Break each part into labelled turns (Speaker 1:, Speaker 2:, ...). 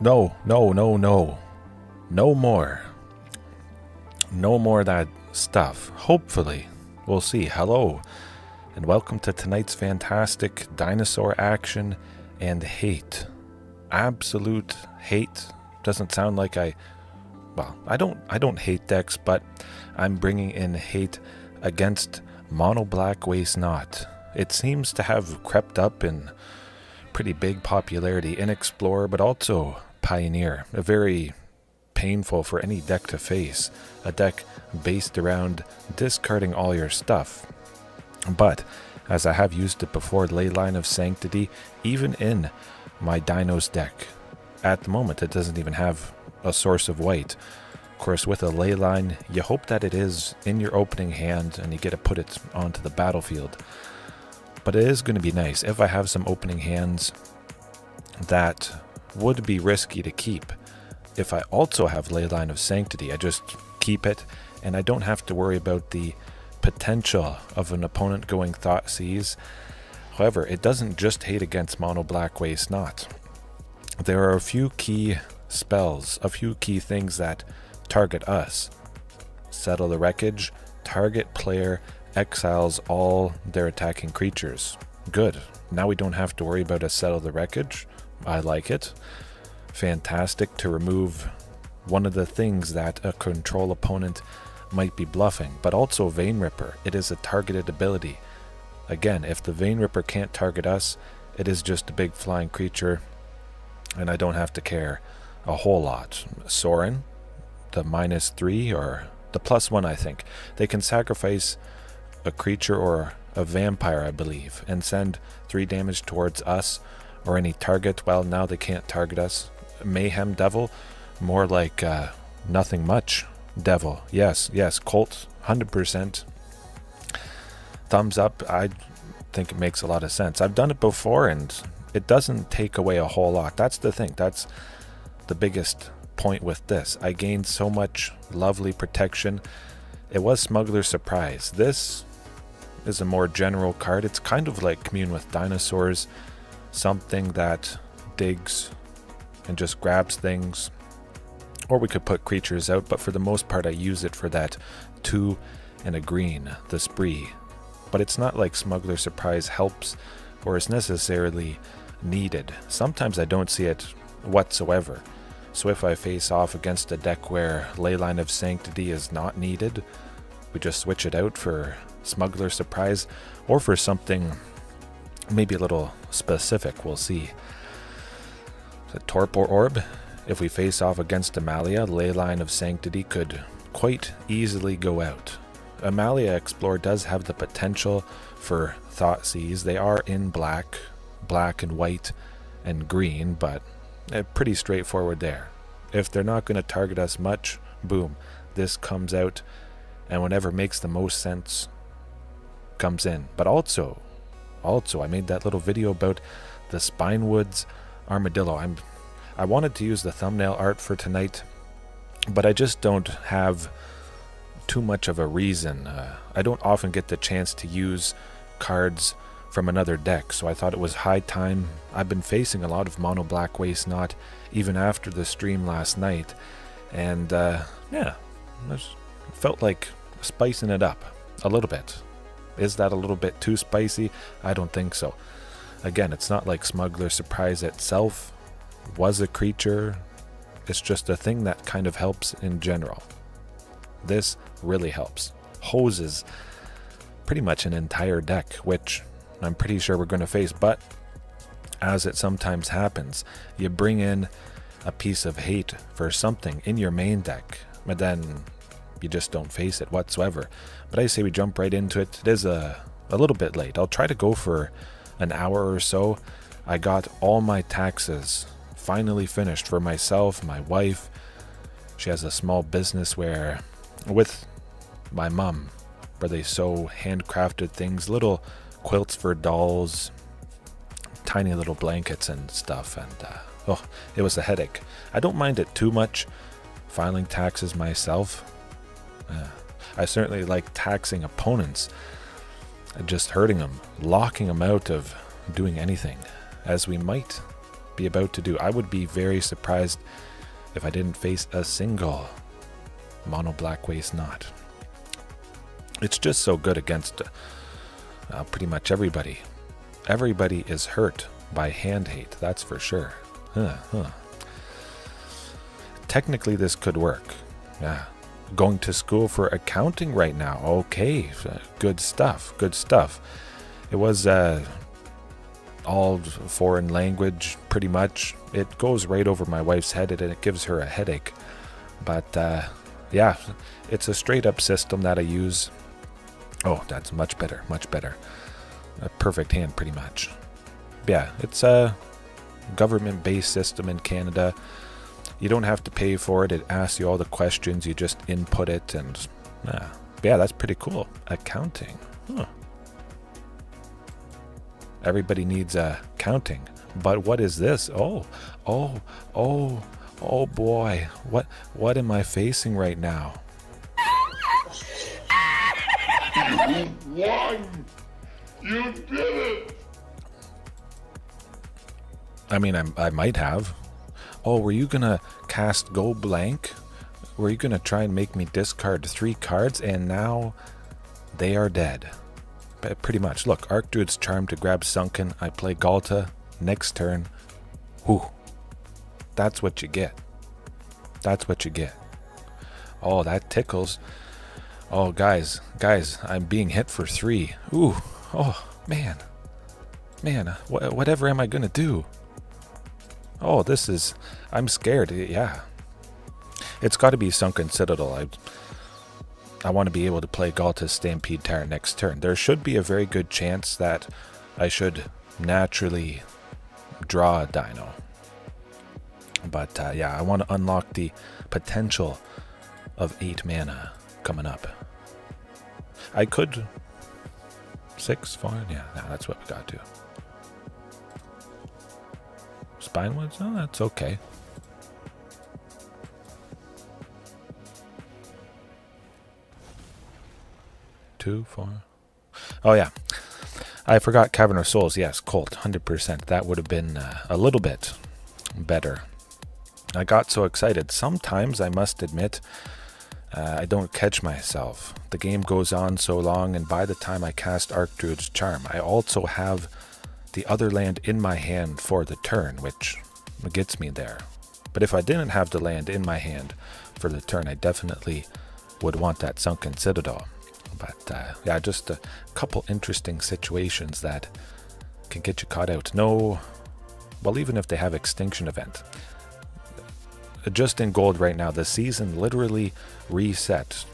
Speaker 1: No, no, no, no. No more. No more of that stuff. Hopefully. We'll see. Hello, and welcome to tonight's fantastic dinosaur action and hate. Absolute hate. Doesn't sound like I don't hate decks, but I'm bringing in hate against Mono Black Waste Not. It seems to have crept up in pretty big popularity in Explorer, but also Pioneer. A very painful for any deck to face. A deck based around discarding all your stuff. But as I have used it before, Leyline of Sanctity, even in my Dinos deck, at the moment it doesn't even have a source of white. Of course, with a Leyline, you hope that it is in your opening hand and you get to put it onto the battlefield. But it is going to be nice if I have some opening hands that would be risky to keep. If I also have Leyline of Sanctity, I just keep it and I don't have to worry about the potential of an opponent going Thoughtseize. However, it doesn't just hate against Mono Black Waste Not. There are a few key spells, a few key things that target us. Settle the Wreckage, target player exiles all their attacking creatures. Good. Now we don't have to worry about a Settle the Wreckage. I like it. Fantastic to remove one of the things that a control opponent might be bluffing, but also Vein Ripper. It is a targeted ability. Again, if the Vein Ripper can't target us, it is just a big flying creature, and I don't have to care a whole lot. Sorin, the -3 or the +1, I think. They can sacrifice a creature or a vampire, I believe, and send 3 damage towards us or any target. Well, now they can't target us. Mayhem Devil, more like nothing much Devil. Yes, Colt, 100%. Thumbs up. I think it makes a lot of sense. I've done it before and it doesn't take away a whole lot. That's the thing. That's the biggest point with this. I gained so much lovely protection. It was Smuggler's Surprise. This is a more general card. It's kind of like Commune with Dinosaurs, something that digs and just grabs things. Or we could put creatures out, but for the most part I use it for that 2 and a green, the spree. But it's not like Smuggler's Surprise helps or is necessarily needed. Sometimes I don't see it whatsoever. So if I face off against a deck where Leyline of Sanctity is not needed, we just switch it out for Smuggler's Surprise or for something maybe a little specific. We'll see. The Torpor Orb. If we face off against Amalia, Leyline of Sanctity could quite easily go out. Amalia Explorer does have the potential for Thoughtseize. They are in black and white and green, but pretty straightforward there. If they're not going to target us much, boom, this comes out, and whenever makes the most sense, comes in. But also, I made that little video about the Spinewoods Armadillo. I wanted to use the thumbnail art for tonight, but I just don't have too much of a reason. I don't often get the chance to use cards from another deck, so I thought it was high time. I've been facing a lot of Mono Black Waste Not even after the stream last night, and yeah, I felt like spicing it up a little bit. Is that a little bit too spicy? I don't think so. Again, it's not like Smuggler's Surprise itself was a creature. It's just a thing that kind of helps in general. This really helps. Hoses pretty much an entire deck, which I'm pretty sure we're going to face, but as it sometimes happens, you bring in a piece of hate for something in your main deck, but then you just don't face it whatsoever. But I say we jump right into it. It is a little bit late. I'll try to go for an hour or so. I got all my taxes finally finished for myself, my wife. She has a small business where, with my mom, where they sew handcrafted things, little quilts for dolls, tiny little blankets and stuff, and it was a headache. I don't mind it too much, filing taxes myself. I certainly like taxing opponents, just hurting them, locking them out of doing anything, as we might be about to do. I would be very surprised if I didn't face a single mono black waste knot. It's just so good against pretty much everybody. Everybody is hurt by hand hate, that's for sure. Technically this could work. Yeah. Going to school for accounting right now. Okay, good stuff, good stuff. It was all foreign language, pretty much. It goes right over my wife's head and it gives her a headache. But yeah, it's a straight up system that I use. Oh, that's much better, much better. A perfect hand, pretty much. Yeah, it's a government-based system in Canada. You don't have to pay for it. It asks you all the questions. You just input it, and yeah, that's pretty cool. Accounting. Huh. Everybody needs accounting. But what is this? Oh boy. What am I facing right now?
Speaker 2: You won! You did it!
Speaker 1: I mean, I might have. Oh, were you gonna cast Go Blank? Were you gonna try and make me discard 3 cards? And now they are dead. But pretty much. Look, Archdruid's Charm to grab Sunken. I play Ghalta. Next turn. Whew. That's what you get. That's what you get. Oh, that tickles. Oh, guys, I'm being hit for 3. Ooh, oh, man. Whatever am I gonna do? Oh, I'm scared, yeah. It's got to be Sunken Citadel. I want to be able to play Ghalta's Stampede Tyrant next turn. There should be a very good chance that I should naturally draw a Dino. But yeah, I want to unlock the potential of 8 mana coming up. I could 6, 4, yeah, no, that's what we got to do. Spinewoods? Oh, that's okay. Two, 4. Oh yeah, I forgot Cavern of Souls. Yes, Colt, 100%. That would have been a little bit better. I got so excited. Sometimes, I must admit, I don't catch myself. The game goes on so long, and by the time I cast Archdruid's Charm, I also have the other land in my hand for the turn, which gets me there. But if I didn't have the land in my hand for the turn, I definitely would want that Sunken Citadel. But yeah, just a couple interesting situations that can get you caught out. No, well, even if they have Extinction Event. Just in gold right now, the season literally reset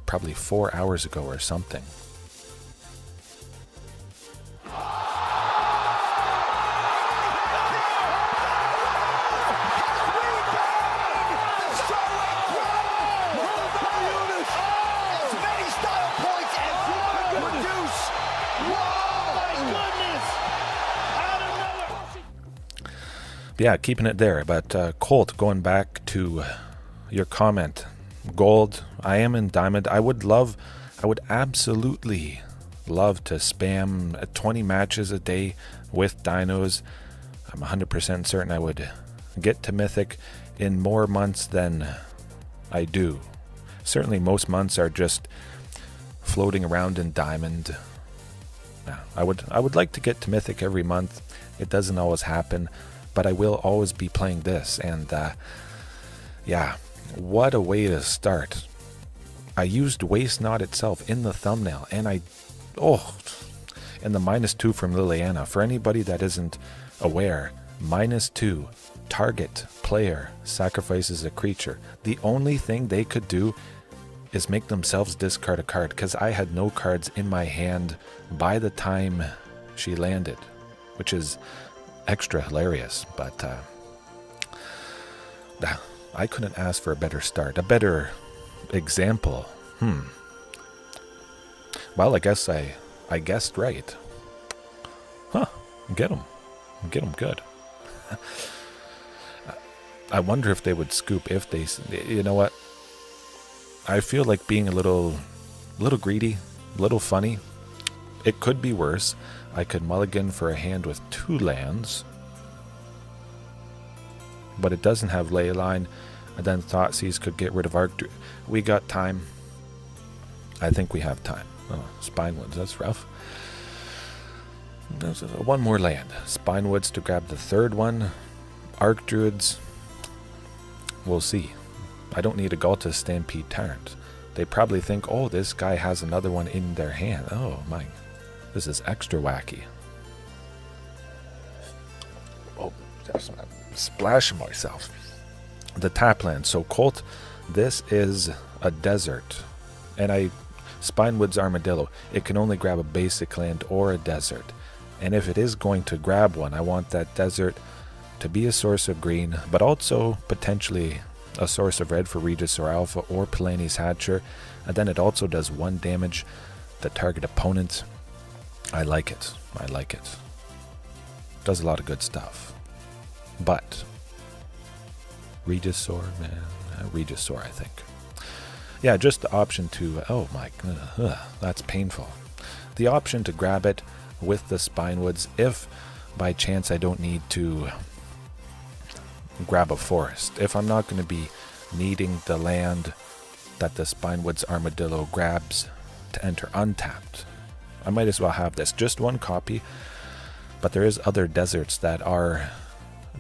Speaker 1: probably 4 hours ago or something. Yeah, keeping it there. But Colt, going back to your comment, gold, I am in diamond. I would absolutely love to spam 20 matches a day with dinos. I'm 100% certain I would get to mythic in more months than I do. Certainly most months are just floating around in diamond. Now, I would like to get to mythic every month. It doesn't always happen. But I will always be playing this, and yeah, what a way to start. I used Waste Not itself in the thumbnail, and and the -2 from Liliana. For anybody that isn't aware, -2, target player sacrifices a creature. The only thing they could do is make themselves discard a card, because I had no cards in my hand by the time she landed, which is extra hilarious. But I couldn't ask for a better start, a better example. Well, I guess I guessed right. Get them good. I wonder if they would scoop if they, you know what, I feel like being a little greedy, a little funny. It could be worse. I could mulligan for a hand with 2 lands. but it doesn't have Leyline. And then Thoughtseize could get rid of Archdruid. We got time. I think we have time. Oh, Spinewoods, that's rough. There's one more land. Spinewoods to grab the third one. Archdruids. We'll see. I don't need a Ghalta Stampede Tyrant. They probably think, oh, this guy has another one in their hand. Oh, my. This is extra wacky. Oh, there's splashing myself. The Tapland. So, Colt, this is a desert. And Spinewoods Armadillo, it can only grab a basic land or a desert. And if it is going to grab one, I want that desert to be a source of green, but also potentially a source of red for Regisaur Alpha or Palani's Hatcher. And then it also does 1 damage to target opponent. I like it. I like it. Does a lot of good stuff. But Regisaur, man. Regisaur, I think. Yeah, just the option to... Oh my... that's painful. The option to grab it with the Spinewoods if by chance I don't need to grab a forest. If I'm not going to be needing the land that the Spinewoods Armadillo grabs to enter untapped, I might as well have this. Just 1 copy, but there is other deserts that are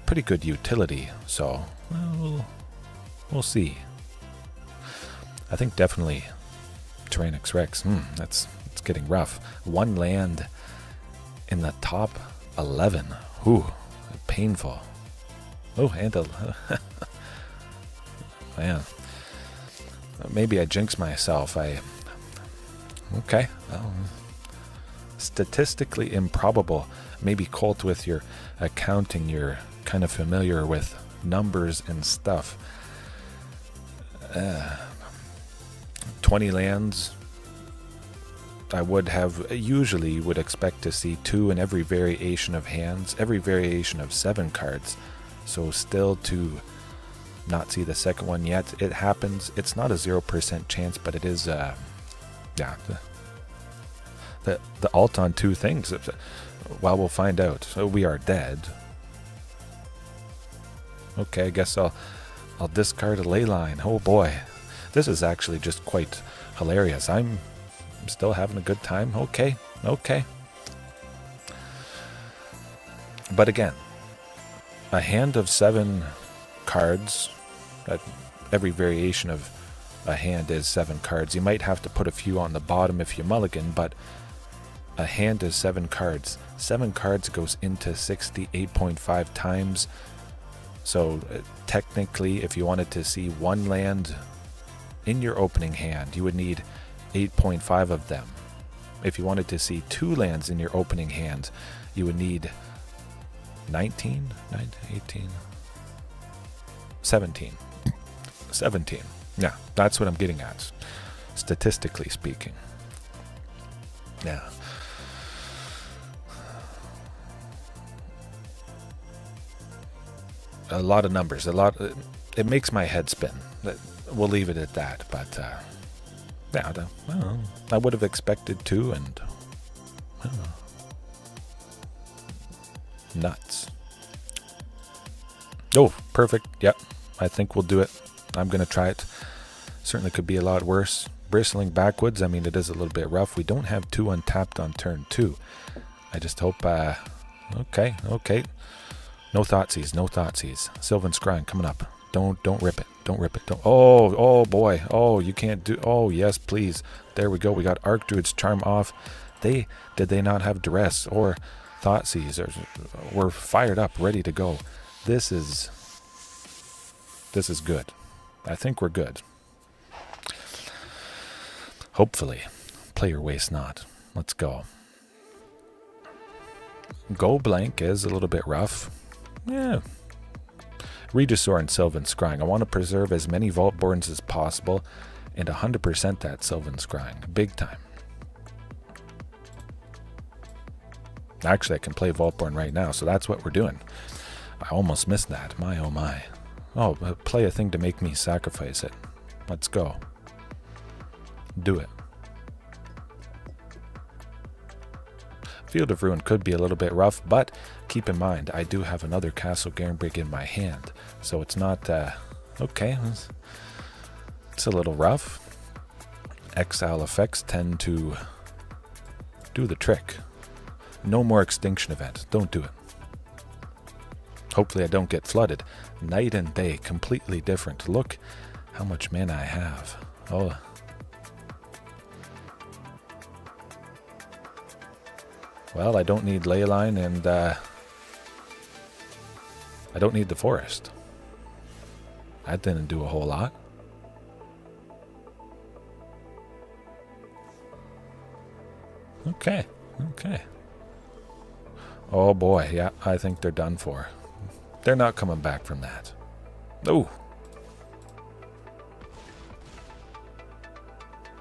Speaker 1: pretty good utility, so we'll see. I think definitely Tyrranax Rex. It's getting rough. 1 land in the top 11. Ooh, painful. Oh, and man, maybe I jinxed myself. Okay. Well, statistically improbable. Maybe Colt, with your accounting, you're kind of familiar with numbers and stuff. 20 lands. I usually would expect to see 2 in every variation of hands, every variation of 7 cards. So still to not see the second one yet. It happens. It's not a 0% chance, but it is, yeah. The alt on 2 things. Well, we'll find out. So we are dead. Okay, I guess I'll discard a Leyline. Oh boy. This is actually just quite hilarious. I'm still having a good time. Okay. But again, a hand of 7 cards. Every variation of a hand is 7 cards. You might have to put a few on the bottom if you mulligan, but a hand is 7 cards. 7 cards goes into 68.5 times. So technically, if you wanted to see 1 land in your opening hand, you would need 8.5 of them. If you wanted to see 2 lands in your opening hand, you would need 19, 18, 17. 17. Yeah, that's what I'm getting at, statistically speaking. Yeah. A lot of numbers. It makes my head spin. We'll leave it at that. But yeah, I would have expected 2, and nuts. Oh, perfect. Yep, I think we'll do it. I'm gonna try it. Certainly could be a lot worse. Bristling Backwoods. I mean, it is a little bit rough. We don't have 2 untapped on turn 2. I just hope. Okay. No Thoughtseize. Sylvan Scrying coming up. Don't rip it. Don't rip it. Oh boy. Oh, you can't do. Oh yes, please. There we go. We got Archdruid's charm off. Did they not have duress or Thoughtseize? We're fired up, ready to go. This is good. I think we're good. Hopefully. Player waste not. Let's go. Go blank is a little bit rough. Yeah. Regisaur and Sylvan Scrying. I want to preserve as many Vaultborns as possible and 100% that Sylvan Scrying. Big time. Actually, I can play Vaultborn right now, so that's what we're doing. I almost missed that. My oh my. Oh, play a thing to make me sacrifice it. Let's go. Do it. Field of Ruin could be a little bit rough, but keep in mind, I do have another Castle Garenbrig in my hand, so it's not, okay, it's a little rough. Exile effects tend to do the trick. No more Extinction Event, don't do it. Hopefully I don't get flooded. Night and day, completely different. Look how much mana I have. Oh. Well, I don't need Leyline, and I don't need the forest. That didn't do a whole lot. Okay, okay. Oh boy, yeah, I think they're done for. They're not coming back from that. Oh.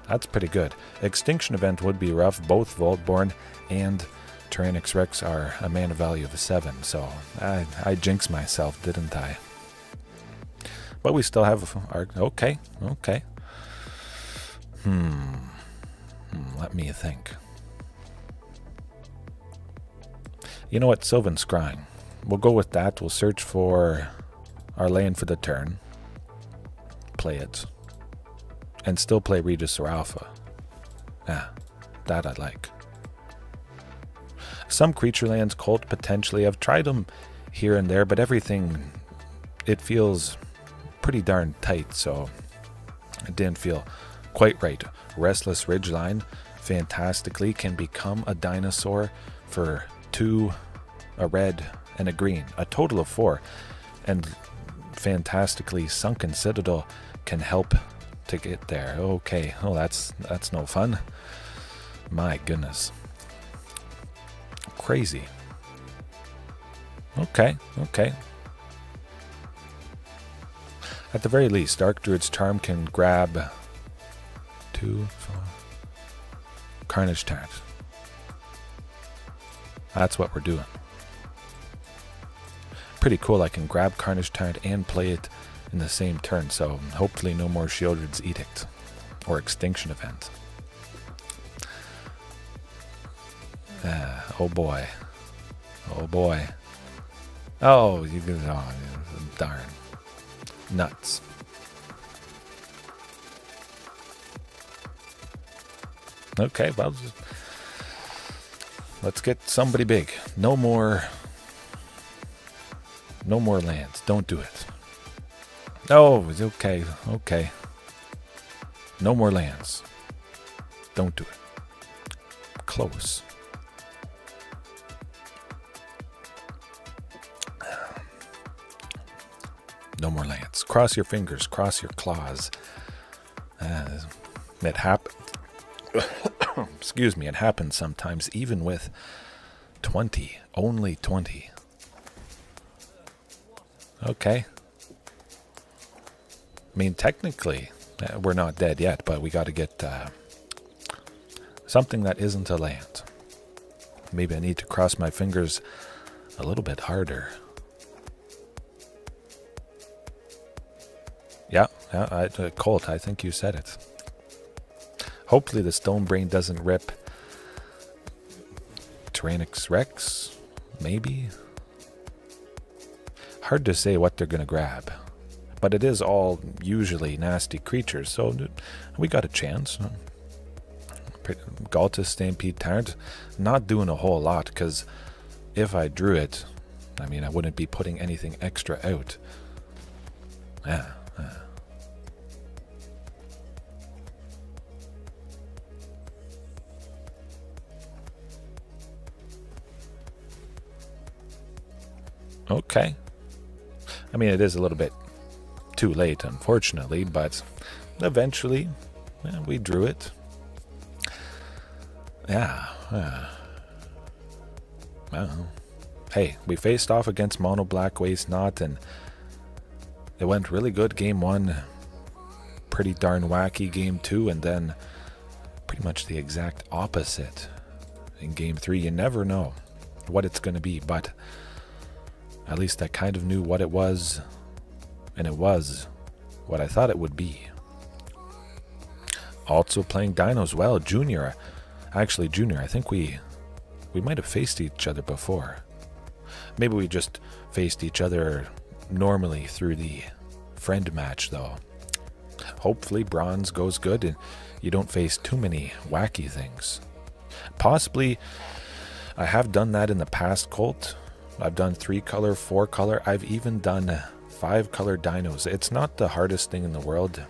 Speaker 1: That's pretty good. Extinction Event would be rough. Both Vaultborn and Tyrranax Rex are a mana value of 7, so I jinxed myself, didn't I? But we still have our... Okay, okay. Let me think. You know what? Sylvan Scrying. We'll go with that. We'll search for our lane for the turn. Play it. And still play Regisaur Alpha. Ah, that I like. Some creature lands, Cult potentially. I've tried them here and there, but everything, it feels pretty darn tight, so it didn't feel quite right. Restless Ridgeline, fantastically, can become a dinosaur for 2, a red, and a green. A total of 4. And fantastically, Sunken Citadel can help to get there. Okay, oh, that's no fun. My goodness. Crazy. Okay, okay. At the very least, Archdruid's Charm can grab 2, 4. Carnage Tyrant. That's what we're doing. Pretty cool. I can grab Carnage Tyrant and play it in the same turn, so hopefully no more Sheoldred's Edict or Extinction Event. Oh boy. Oh boy. Oh, you can. Oh, darn. Nuts. Okay, well, let's get somebody big. No more lands. Don't do it. Oh, okay, okay. No more lands. Don't do it. Close. No more lands. Cross your fingers. Cross your claws. It happens. Excuse me. It happens sometimes, even with 20. Only 20. Okay. I mean, technically, we're not dead yet, but we got to get something that isn't a land. Maybe I need to cross my fingers a little bit harder. Yeah, Colt, I think you said it. Hopefully the Stone Brain doesn't rip Tyrranax Rex, maybe? Hard to say what they're going to grab. But it is all usually nasty creatures, so we got a chance. Ghalta, Stampede, Tyrant, not doing a whole lot, because if I drew it, I mean, I wouldn't be putting anything extra out. Okay. I mean, it is a little bit too late, unfortunately, but eventually we drew it. Yeah. Well, hey, we faced off against Mono Black Waste Not, and it went really good game 1. Pretty darn wacky game 2, and then pretty much the exact opposite in game 3. You never know what it's going to be, but at least I kind of knew what it was, and it was what I thought it would be. Also playing Dinos well. Junior, I think we We might have faced each other before. Maybe we just faced each other normally through the friend match, though. Hopefully bronze goes good and you don't face too many wacky things. Possibly, I have done that in the past, Colt. I've done 3-color, 4-color. I've even done 5-color dinos. It's not the hardest thing in the world,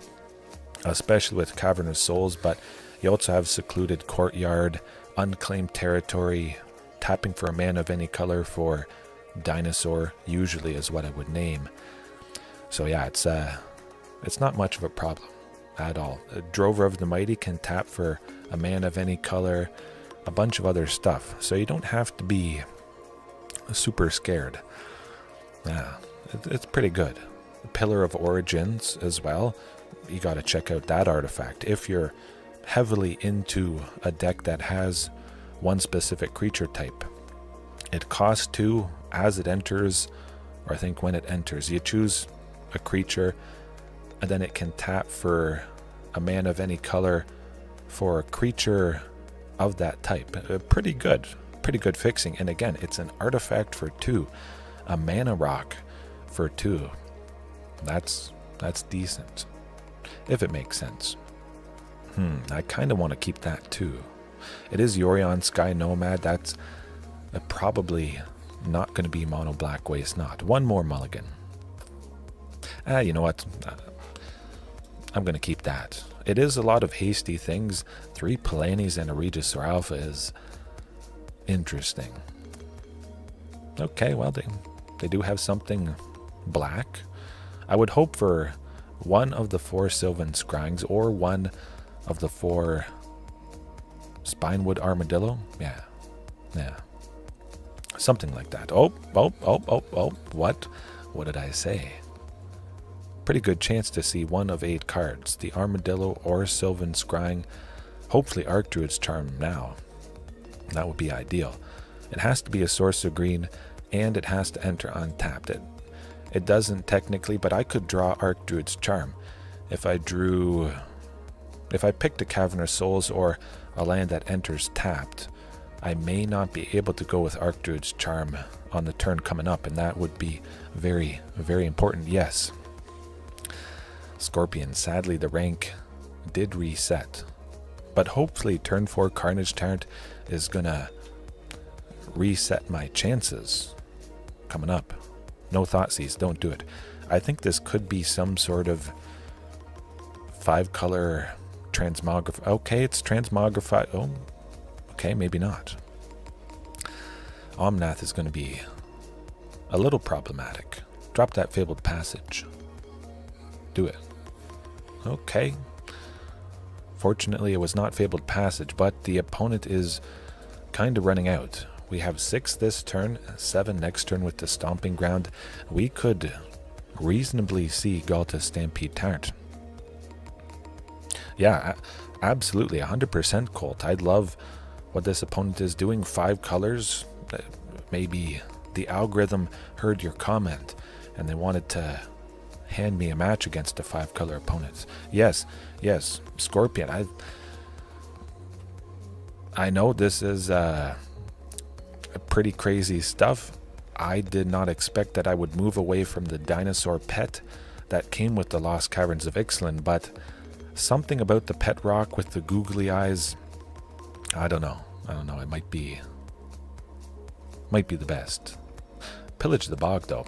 Speaker 1: especially with Cavern of Souls, but you also have Secluded Courtyard, Unclaimed Territory, tapping for a mana of any color for Dinosaur, usually is what I would name. So yeah, it's not much of a problem at all. A Drover of the Mighty can tap for a mana of any color, a bunch of other stuff, so you don't have to be super scared. Yeah, it's pretty good. Pillar of Origins as well. You got to check out that artifact if you're heavily into a deck that has one specific creature type. It costs 2 as it enters, or I think when it enters. You choose a creature and then it can tap for a mana of any color for a creature of that type. Pretty good fixing. And again, it's an artifact for 2, a mana rock for 2. That's decent, if it makes sense. I kind of want to keep that too. It is Yorion Sky Nomad. That's probably not going to be mono black waste not. One more mulligan. You know what? I'm going to keep that. It is a lot of hasty things. 3 Palanis and a Regisaur Alpha is interesting. Okay, well, they do have something black. I would hope for one of the 4 Sylvan Scryings or one of the 4 Spinewoods Armadillo. Yeah. Something like that. Oh, what? What did I say? Pretty good chance to see one of 8 cards. The Armadillo or Sylvan Scrying. Hopefully Archdruid's Charm now. That would be ideal. It has to be a source of green, and it has to enter untapped. It doesn't technically, but I could draw Archdruid's Charm. If I picked a Cavern of Souls or a land that enters tapped, I may not be able to go with Archdruid's Charm on the turn coming up, and that would be very, very important. Yes. Scorpion, sadly the rank did reset. But hopefully turn 4 Carnage Tyrant is gonna reset my chances coming up. No Thoughtseize, don't do it. I think this could be some sort of 5-color transmogrify. Okay, it's transmogrify. Oh, okay, maybe not. Omnath is going to be a little problematic. Drop that Fabled Passage. Do it. Okay. Fortunately, it was not Fabled Passage, but the opponent is kind of running out. We have 6 this turn, 7 next turn with the Stomping Ground. We could reasonably see Ghalta Stampede Tyrant. Yeah, absolutely, 100% Colt. I love what this opponent is doing. 5 colors. Maybe the algorithm heard your comment and they wanted to hand me a match against a 5-color opponent. Yes, Scorpion. I know this is pretty crazy stuff. I did not expect that I would move away from the dinosaur pet that came with the Lost Caverns of Ixalan, but something about the pet rock with the googly eyes, I don't know. It might be the best. Pillage the Bog, though.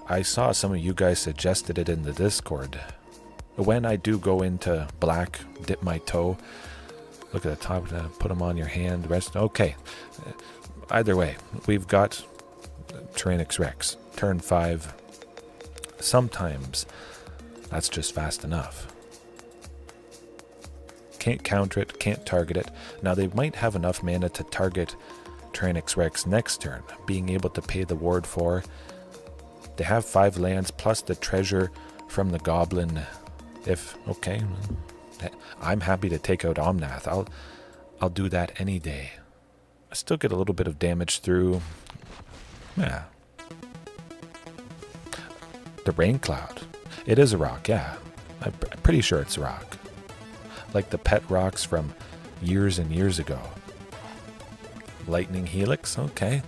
Speaker 1: I saw some of you guys suggested it in the Discord. When I do go into black, dip my toe. Look at the top, put them on your hand. Rest. Okay. Either way, we've got Tyrranax Rex. Turn 5. Sometimes that's just fast enough. Can't counter it, can't target it. Now they might have enough mana to target Tyrranax Rex next turn, being able to pay the ward for. They have 5 lands plus the treasure from the goblin. Okay, I'm happy to take out Omnath. I'll do that any day. I still get a little bit of damage through. Yeah. The Rain Cloud. It is a rock, yeah. I'm pretty sure it's a rock. Like the pet rocks from years and years ago. Lightning Helix, okay.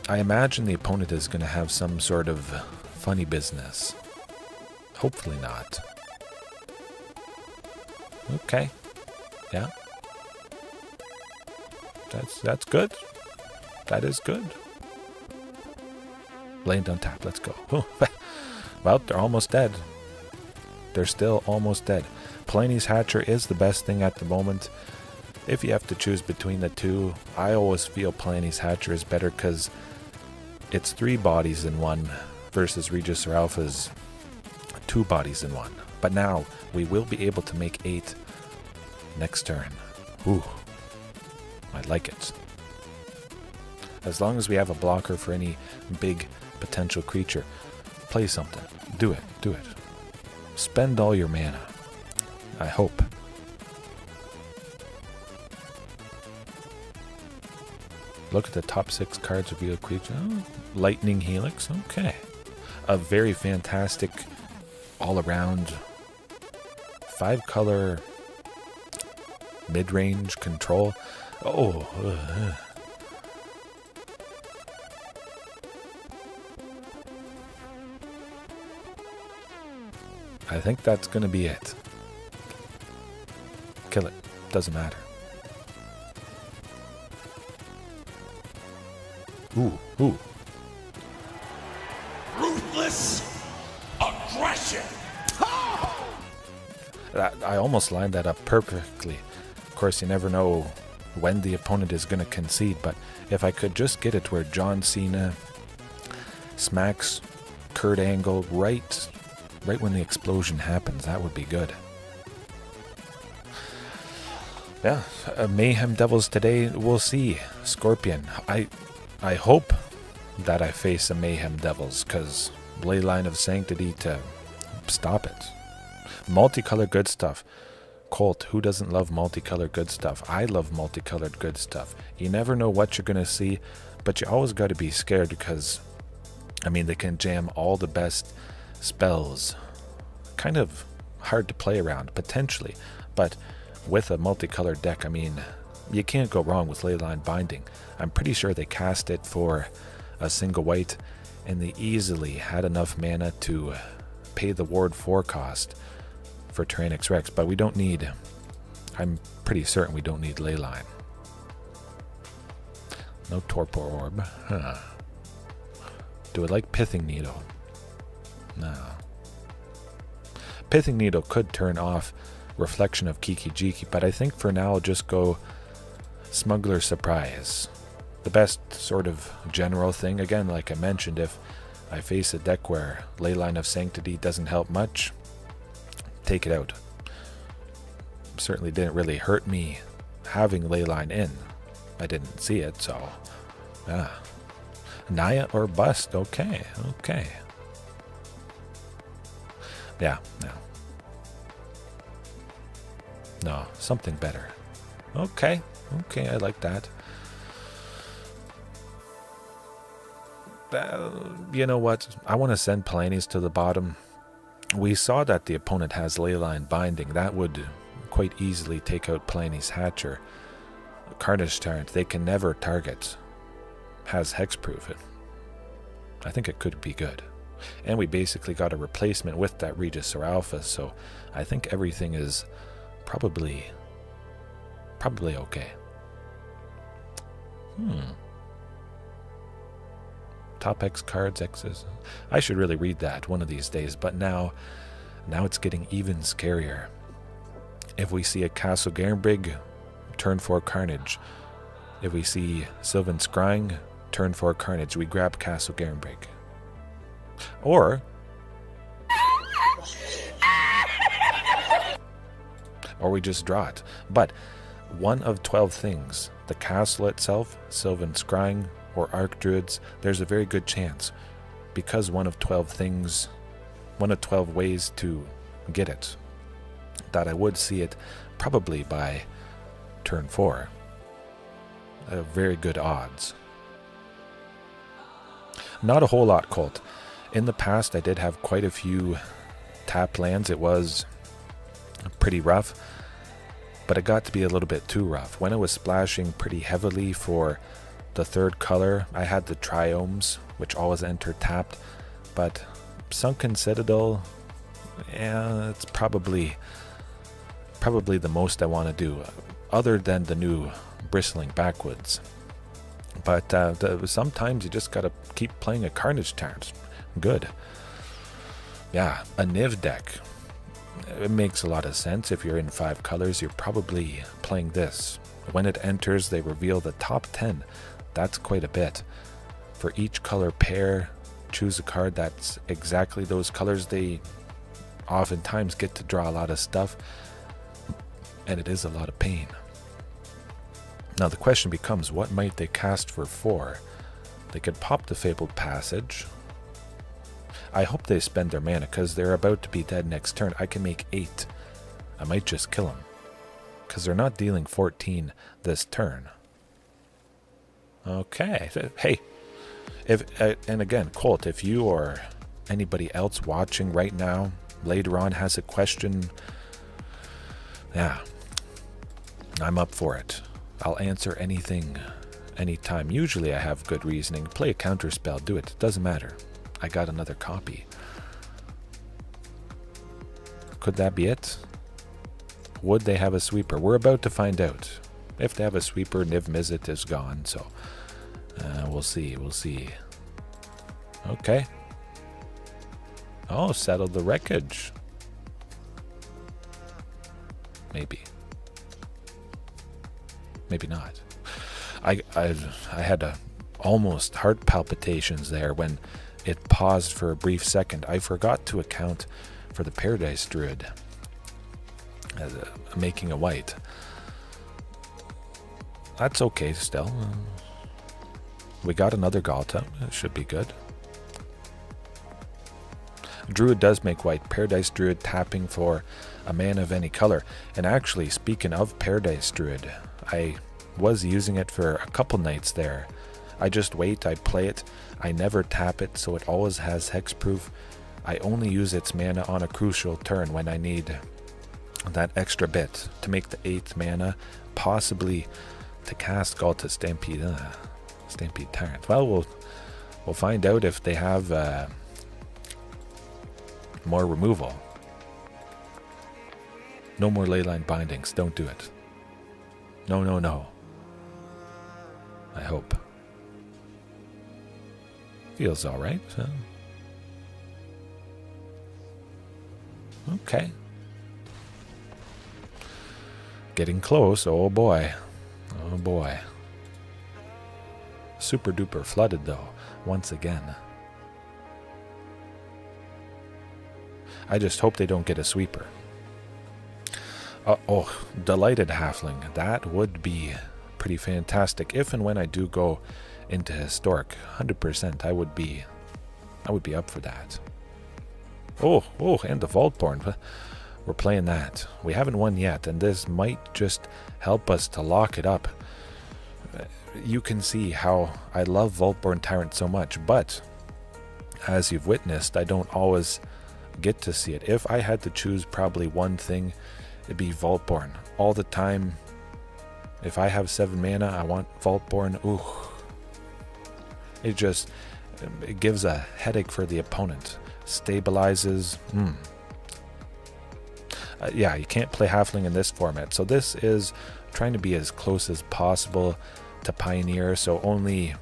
Speaker 1: I imagine the opponent is going to have some sort of funny business. Hopefully not. Okay. Yeah. That's good. That is good. Land on tap, let's go. Well, they're almost dead. They're still almost dead. Palani's Hatcher is the best thing at the moment. If you have to choose between the two, I always feel Palani's Hatcher is better because it's 3 bodies in one versus Regisaur Alpha's 2 bodies in one. But now we will be able to make 8 next turn. Ooh, I like it. As long as we have a blocker for any big potential creature, play something. Do it. Do it. Spend all your mana. I hope. Look at the top 6 cards of real creature. Oh, Lightning Helix. Okay. A very fantastic all-around 5-color mid-range control. Oh. I think that's going to be it. Kill it. Doesn't matter. Ooh.
Speaker 2: Ruthless aggression.
Speaker 1: I almost lined that up perfectly. Of course, you never know when the opponent is going to concede, but if I could just get it where John Cena smacks Kurt Angle right when the explosion happens, that would be good. Yeah, Mayhem Devils today, we'll see. Scorpion, I hope that I face a Mayhem Devils, because Leyline of Sanctity to stop it. Multicolored good stuff. Colt, who doesn't love multicolored good stuff? I love multicolored good stuff. You never know what you're going to see, but you always got to be scared because, I mean, they can jam all the best spells. Kind of hard to play around, potentially, but with a multicolored deck, I mean, you can't go wrong with Leyline Binding. I'm pretty sure they cast it for a single white, and they easily had enough mana to pay the Ward 4 cost for Tyrranax Rex, but we don't need, I'm pretty certain we don't need Leyline. No Torpor Orb. Huh. Do I like Pithing Needle? No. Pithing Needle could turn off Reflection of Kiki Jiki, but I think for now I'll just go Smuggler Surprise. The best sort of general thing, again, like I mentioned, if I face a deck where Leyline of Sanctity doesn't help much, take it out. Certainly didn't really hurt me having Leyline in. I didn't see it, so Naya or bust. Okay. Yeah, no, something better. Okay, I like that. You know what? I want to send Palani's to the bottom. We saw that the opponent has Leyline Binding. That would quite easily take out Palani's Hatcher. Carnage Tyrant, they can never target. Has hexproof. I think it could be good. And we basically got a replacement with that Regisaur Alpha, so I think everything is probably okay. Top X cards, X's. I should really read that one of these days, but now it's getting even scarier. If we see a Castle Garenbrig, turn 4 Carnage. If we see Sylvan Scrying, turn 4 Carnage, we grab Castle Garenbrig. Or we just draw it. But one of 12 things, the castle itself, Sylvan Scrying, or Archdruids, there's a very good chance, because one of 12 things, one of 12 ways to get it, that I would see it probably by turn 4. Very good odds. Not a whole lot, Colt. In the past, I did have quite a few tap lands. It was pretty rough. but it got to be a little bit too rough. When it was splashing pretty heavily for the third color, I had the Triomes, which always enter tapped, but Sunken Citadel, yeah, it's probably the most I want to do, other than the new Bristling Backwoods. But sometimes you just gotta keep playing a Carnage Tyrant. Good. Yeah, a Niv deck. It makes a lot of sense. If you're in 5 colors, you're probably playing this. When it enters, they reveal the top 10. That's quite a bit. For each color pair, choose a card that's exactly those colors. They oftentimes get to draw a lot of stuff, and it is a lot of pain. Now the question becomes, what might they cast for 4? They could pop the Fabled Passage. I hope they spend their mana, because they're about to be dead next turn. I can make 8. I might just kill them, because they're not dealing 14 this turn. Okay. Hey, and again, Colt, if you or anybody else watching right now later on has a question, yeah, I'm up for it. I'll answer anything, anytime. Usually I have good reasoning. Play a counter spell, do it. Doesn't matter. I got another copy. Could that be it? Would they have a sweeper? We're about to find out. If they have a sweeper, Niv Mizzet is gone, so we'll see. Okay. Oh, settled the wreckage. Maybe. Maybe not. I had almost heart palpitations there when it paused for a brief second. I forgot to account for the Paradise Druid as making a white. That's okay still. We got another Ghalta. It should be good. Druid does make white. Paradise Druid tapping for a mana of any color. And actually, speaking of Paradise Druid, I was using it for a couple nights there. I just wait, I play it, I never tap it, so it always has hexproof. I only use its mana on a crucial turn when I need that extra bit to make the 8th mana, possibly to cast Ghalta Stampede Tyrant. Well, we'll find out if they have more removal. No more leyline bindings, don't do it. No. I hope. Feels alright. Okay. Getting close. Oh boy. Super duper flooded though, once again. I just hope they don't get a sweeper. Oh, Delighted Halfling. That would be pretty fantastic. If and when I do go into Historic, 100%, I would be up for that. Oh, and the Vaultborn. We're playing that. We haven't won yet, and this might just help us to lock it up. You can see how I love Vaultborn Tyrant so much, but as you've witnessed, I don't always get to see it. If I had to choose probably one thing, it'd be Vaultborn. All the time, if I have 7 mana, I want Vaultborn. Ooh. It gives a headache for the opponent. Stabilizes. Yeah, you can't play Halfling in this format. So this is trying to be as close as possible to Pioneer. So only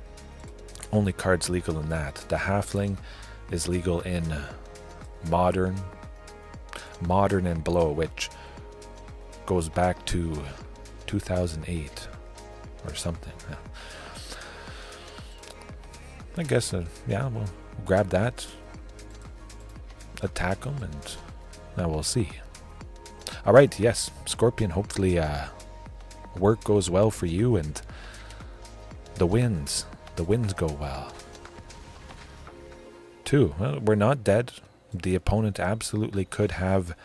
Speaker 1: cards legal in that. The Halfling is legal in Modern and below, which goes back to 2008 or something. I guess, yeah, we'll grab that, attack them, and now we'll see. All right, yes, Scorpion, hopefully work goes well for you, and the wins go well. 2, well, we're not dead. The opponent absolutely could have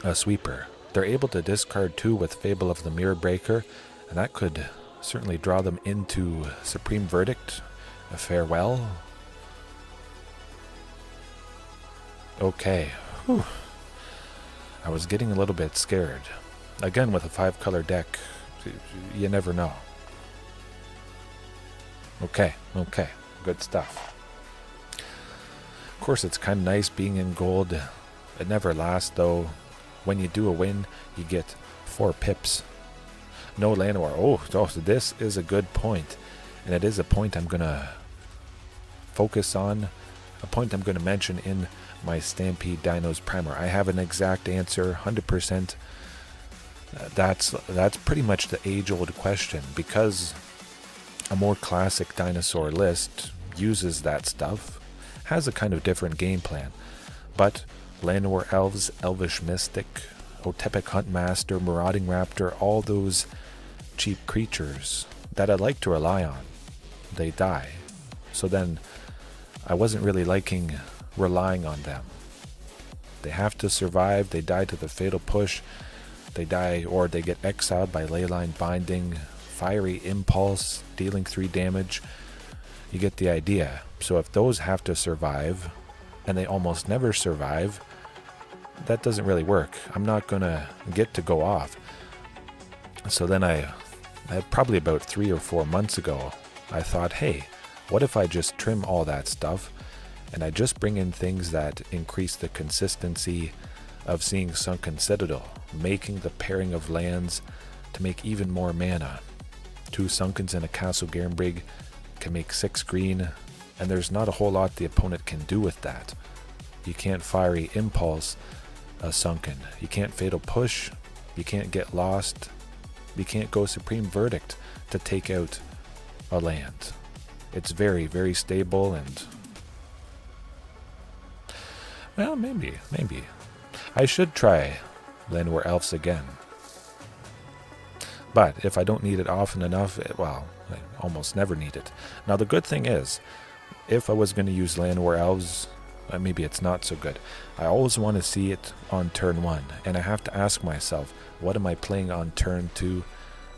Speaker 1: a sweeper. They're able to discard 2 with Fable of the Mirror Breaker, and that could certainly draw them into Supreme Verdict, a farewell. Okay. Whew. I was getting a little bit scared. again, with a 5-color deck, you never know. Okay, good stuff. Of course, it's kind of nice being in gold. It never lasts, though. When you do a win, you get 4 pips. No land war. Oh, so this is a good point. And it is a point I'm going to focus on. A point I'm going to mention in my Stampede Dinos primer. I have an exact answer, 100%. That's pretty much the age-old question. Because a more classic dinosaur list uses that stuff, has a kind of different game plan. But Llanowar Elves, Elvish Mystic, Otepic Huntmaster, Marauding Raptor, all those cheap creatures that I like to rely on, they die. So then I wasn't really liking relying on them. They have to survive. They die to the Fatal Push. They die, or they get exiled by Leyline Binding, Fiery Impulse, dealing 3 damage. You get the idea. So if those have to survive, and they almost never survive, that doesn't really work. I'm not going to get to go off. So then I probably about 3 or 4 months ago, I thought, hey, what if I just trim all that stuff and I just bring in things that increase the consistency of seeing Sunken Citadel, making the pairing of lands to make even more mana. 2 Sunkens and a Castle Garenbrig can make 6 green, and there's not a whole lot the opponent can do with that. You can't Fiery Impulse a Sunken. You can't Fatal Push. You can't get lost. You can't go Supreme Verdict to take out a land. It's very, very stable, and well, maybe. I should try Llanowar Elves again. But if I don't need it often enough, I almost never need it. Now the good thing is, if I was going to use Llanowar Elves, maybe it's not so good. I always want to see it on turn 1, and I have to ask myself, what am I playing on turn 2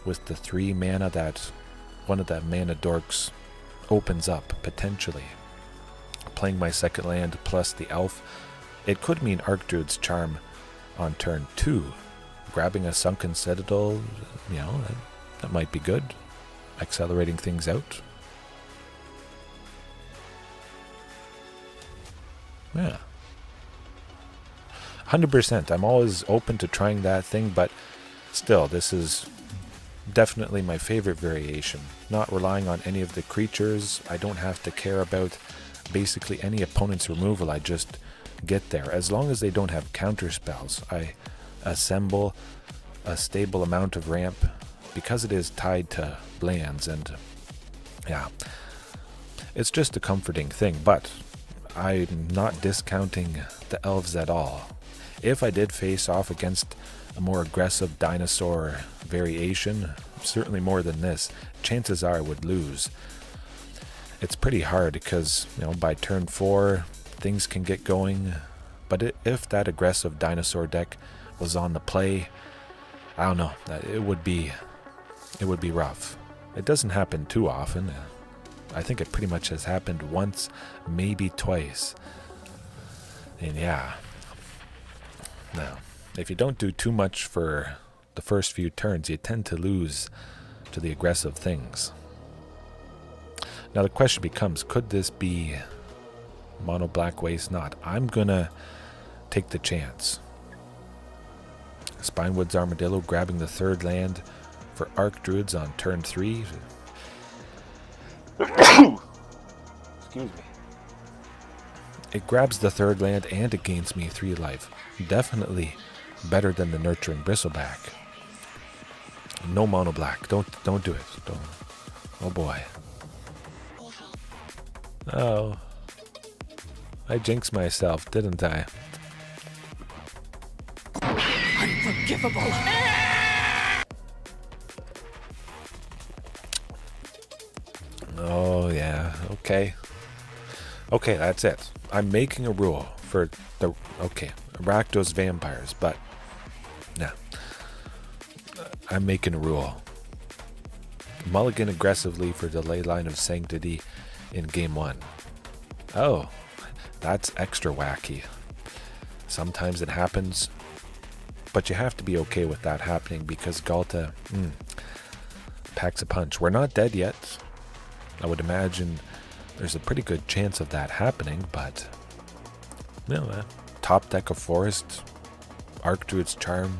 Speaker 1: with the 3 mana that one of the mana dorks opens up, potentially? Playing my second land plus the elf, it could mean Archdruid's Charm on turn 2. Grabbing a Sunken Citadel, that might be good. Accelerating things out. Yeah. 100%. I'm always open to trying that thing, but still, this is definitely my favorite variation. Not relying on any of the creatures. I don't have to care about basically any opponent's removal. I just get there. As long as they don't have counter spells, I assemble a stable amount of ramp because it is tied to lands, and yeah, it's just a comforting thing. But I'm not discounting the elves at all. If I did face off against a more aggressive dinosaur variation, certainly more than this, chances are I would lose. It's pretty hard because, by turn 4, things can get going. But if that aggressive dinosaur deck was on the play, I don't know, it would be rough. It doesn't happen too often. I think it pretty much has happened once, maybe twice. And yeah. Now, if you don't do too much for the first few turns, you tend to lose to the aggressive things. Now the question becomes, could this be mono black waste not? I'm gonna take the chance. Spinewoods Armadillo grabbing the 3rd land for Archdruids on turn 3. Excuse me. It grabs the 3rd land and it gains me 3 life. Definitely better than the Nurturing Bristleback. No mono black. Don't do it. Don't. Oh boy. Oh. I jinxed myself, didn't I?
Speaker 2: Unforgivable.
Speaker 1: Oh yeah, okay. Okay, that's it. I'm making a rule for the Rakdos Vampires, but nah. I'm making a rule. Mulligan aggressively for the Leyline of Sanctity in game 1. Oh, that's extra wacky. Sometimes it happens. But you have to be okay with that happening because Ghalta packs a punch. We're not dead yet. I would imagine there's a pretty good chance of that happening, but top deck of Forest, Archdruid's Charm,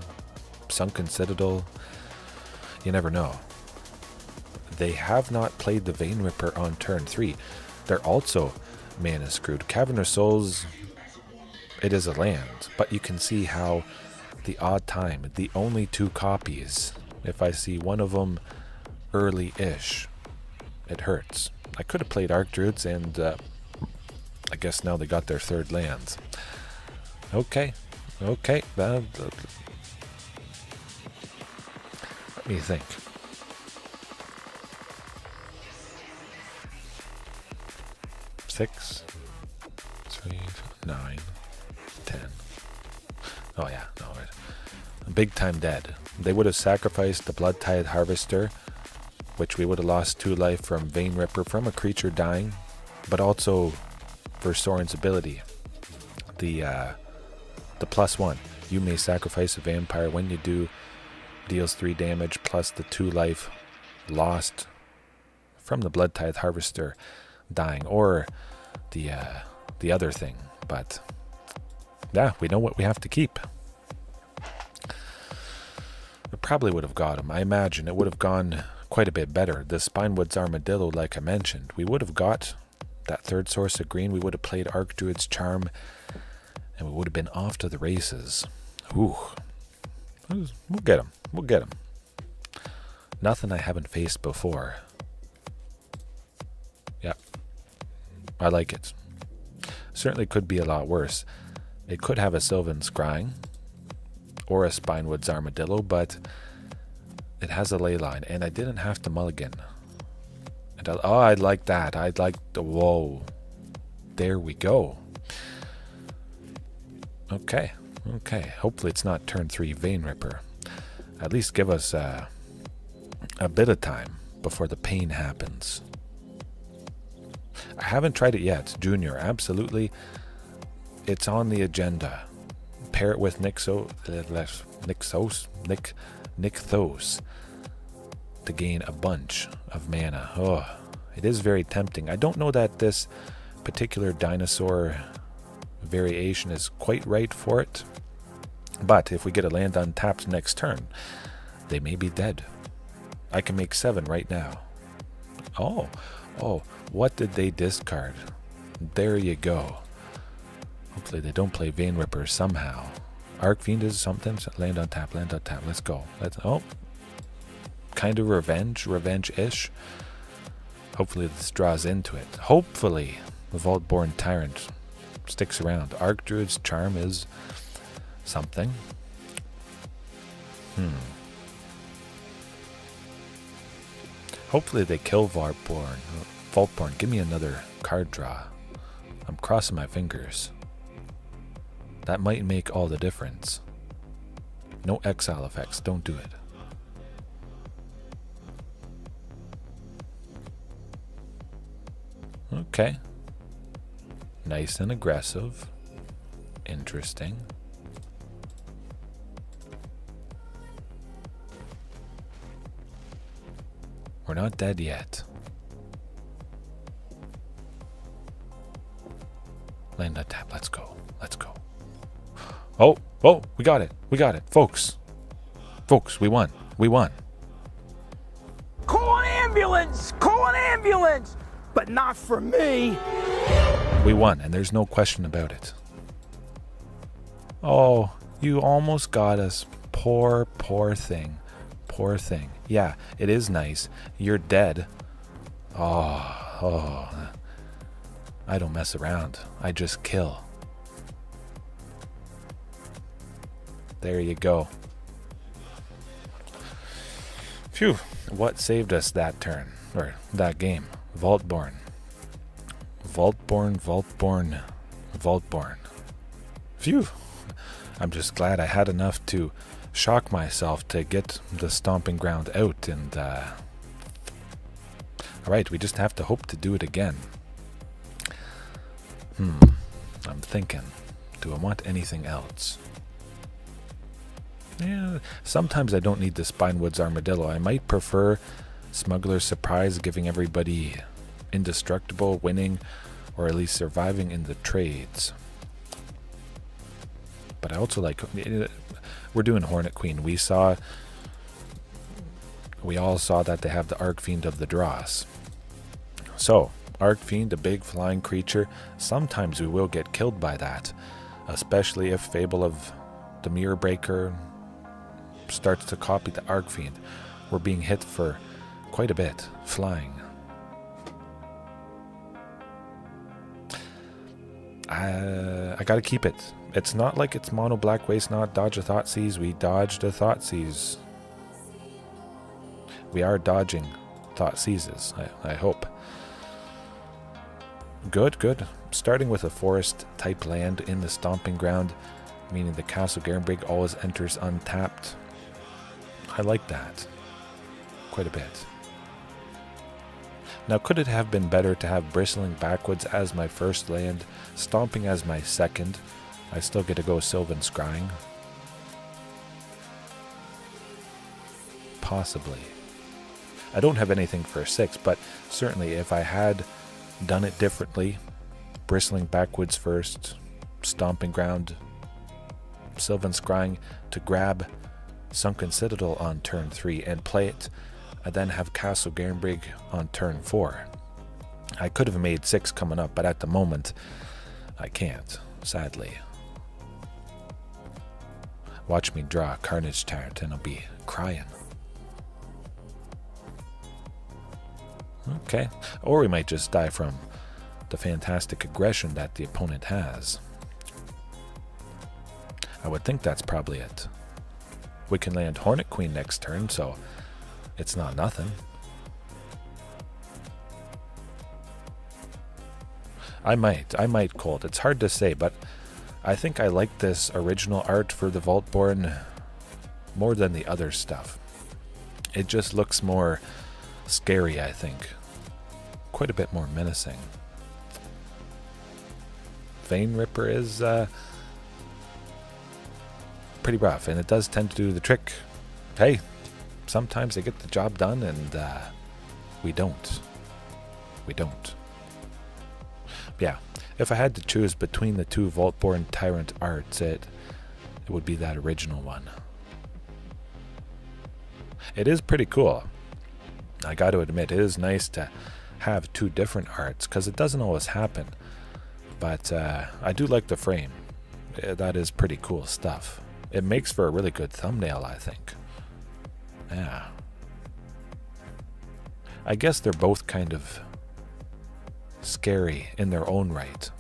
Speaker 1: Sunken Citadel, you never know. They have not played the Vein Ripper on turn 3. They're also mana screwed. Cavern of Souls, it is a land, but you can see how the odd time, the only 2 copies, if I see one of them early-ish, it hurts. I could have played Archdruids, and I guess now they got their 3rd lands. Okay. Let me think. Six, 3, 9, 10. Oh yeah, no, big time dead. They would have sacrificed the Blood Tide Harvester, which we would have lost 2 life from Vein Ripper from a creature dying, but also for Soren's ability, the +1. You may sacrifice a vampire. When you do, deals 3 damage plus the 2 life lost from the Blood Tide Harvester dying, or the other thing. But yeah, we know what we have to keep. It probably would have got him. I imagine it would have gone quite a bit better. The Spinewoods Armadillo, like I mentioned, we would have got that 3rd source of green. We would have played Archdruid's Charm, and we would have been off to the races. Ooh. We'll get him. Nothing I haven't faced before. Yep. I like it. Certainly could be a lot worse. It could have a Sylvan Scrying or a Spinewoods Armadillo, but it has a Leyline, and I didn't have to mulligan. And I'd like that. I'd like the... Whoa. There we go. Okay. Hopefully it's not turn 3 Vein Ripper. At least give us a bit of time before the pain happens. I haven't tried it yet. Junior, absolutely. It's on the agenda. Pair it with Nixos to gain a bunch of mana. Oh, it is very tempting. I don't know that this particular dinosaur variation is quite right for it, but if we get a land untapped next turn, they may be dead. I can make 7 right now. Oh, what did they discard? There you go. Hopefully they don't play Vein Ripper somehow. Arcfiend is something. Land on tap. Let's go. Kind of revenge-ish. Hopefully this draws into it. Hopefully the Vaultborn Tyrant sticks around. Archdruid's Charm is something. Hopefully they kill Vaultborn. Give me another card draw. I'm crossing my fingers. That might make all the difference. No exile effects. Don't do it. Okay. Nice and aggressive. Interesting. We're not dead yet. Land on tap. Let's go. Oh, we got it. Folks, we won.
Speaker 3: Call an ambulance! But not for me!
Speaker 1: We won, and there's no question about it. Oh, you almost got us. Poor thing. Yeah, it is nice. You're dead. Oh. I don't mess around. I just kill. There you go. Phew. What saved us that turn? Or that game? Vaultborn. Phew. I'm just glad I had enough to shock myself to get the Stomping Ground out, and alright, we just have to hope to do it again. I'm thinking, do I want anything else? Yeah, sometimes I don't need the Spinewoods Armadillo. I might prefer Smuggler's Surprise, giving everybody indestructible, winning, or at least surviving in the trades. But I also like... We're doing Hornet Queen. We all saw that they have the Archfiend of the Dross. So, Archfiend, a big flying creature, sometimes we will get killed by that. Especially if Fable of the Mirror Breaker starts to copy the Archfiend. We're being hit for quite a bit, flying. I gotta keep it. It's not like it's mono black waste, not dodge a Thoughtseize. We dodged a Thoughtseize. We are dodging Thoughtseizes, I hope. Good, good. Starting with a forest type land in the Stomping Ground, meaning the Castle Garenbrig always enters untapped. I like that quite a bit. Now, could it have been better to have Bristling Backwoods as my first land, Stomping as my second? I still get to go Sylvan Scrying. Possibly. I don't have anything for 6, but certainly if I had done it differently, Bristling Backwoods first, Stomping Ground, Sylvan Scrying to grab Sunken Citadel on turn 3 and play it, and then have Castle Garenbrig on turn 4. I could have made 6 coming up, but at the moment, I can't, sadly. Watch me draw Carnage Tyrant and I'll be crying. Okay, or we might just die from the fantastic aggression that the opponent has. I would think that's probably it. We can land Hornet Queen next turn, so it's not nothing. I might Colt. It's hard to say, but I think I like this original art for the Vaultborn more than the other stuff. It just looks more scary, I think. Quite a bit more menacing. Vein Ripper is pretty rough, and it does tend to do the trick. Hey, sometimes they get the job done, and we don't. We don't. Yeah, if I had to choose between the two Vaultborn Tyrant arts, it would be that original one. It is pretty cool. I got to admit, it is nice to have two different arts, because it doesn't always happen. But I do like the frame. That is pretty cool stuff. It makes for a really good thumbnail, I think. Yeah. I guess they're both kind of scary in their own right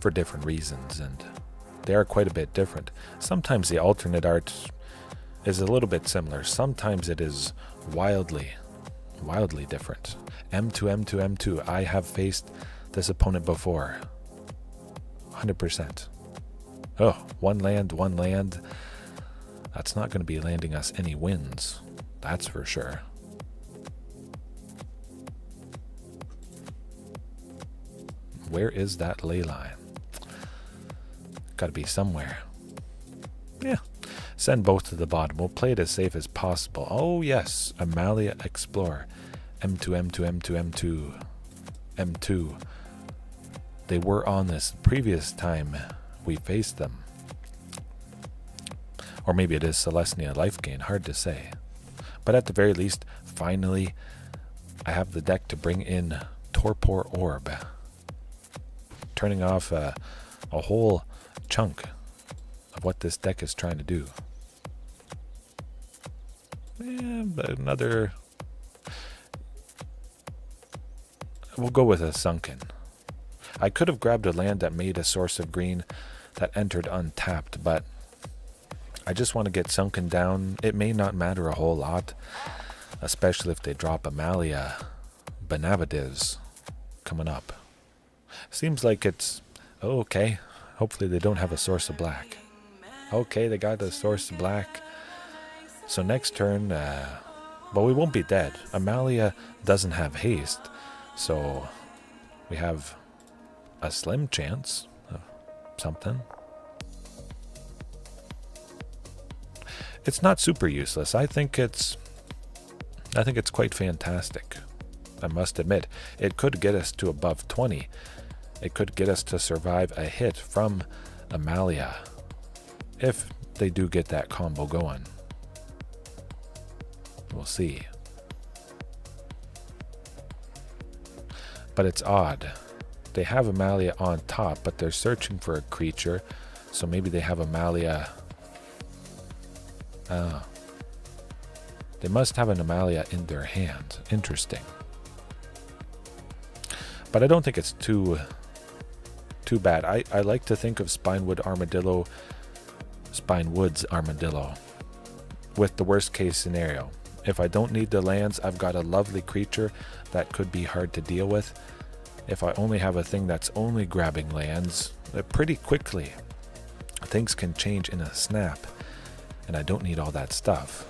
Speaker 1: for different reasons, and they are quite a bit different. Sometimes the alternate art is a little bit similar. Sometimes it is wildly different. M2, M2, M2. I have faced this opponent before. 100%. Oh, one land. That's not going to be landing us any wins. That's for sure. Where is that Leyline? Got to be somewhere. Yeah. Send both to the bottom. We'll play it as safe as possible. Oh, yes. Amalia Explorer. M2, M2, M2, M2. M2. They were on this previous time we faced them. Or maybe it is Celestia Life Gain. Hard to say. But at the very least, finally, I have the deck to bring in Torpor Orb. Turning off a whole chunk of what this deck is trying to do. Yeah, but another... We'll go with a Sunken. I could have grabbed a land that made a source of green that entered untapped, but I just want to get Sunken down. It may not matter a whole lot, especially if they drop Amalia Benavadiz coming up. Seems like it's... Oh, okay. Hopefully they don't have a source of black. Okay, they got a source of black. So next turn, but we won't be dead. Amalia doesn't have haste, so we have a slim chance of something. It's not super useless. I think it's quite fantastic. I must admit, it could get us to above 20. It could get us to survive a hit from Amalia, if they do get that combo going. We'll see. But it's odd. They have Amalia on top, but they're searching for a creature, so maybe they have Amalia. They must have an Amalia in their hand. Interesting. But I don't think it's too bad. I like to think of Spinewoods Armadillo with the worst case scenario. If I don't need the lands, I've got a lovely creature that could be hard to deal with. If I only have a thing that's only grabbing lands, pretty quickly things can change in a snap, and I don't need all that stuff.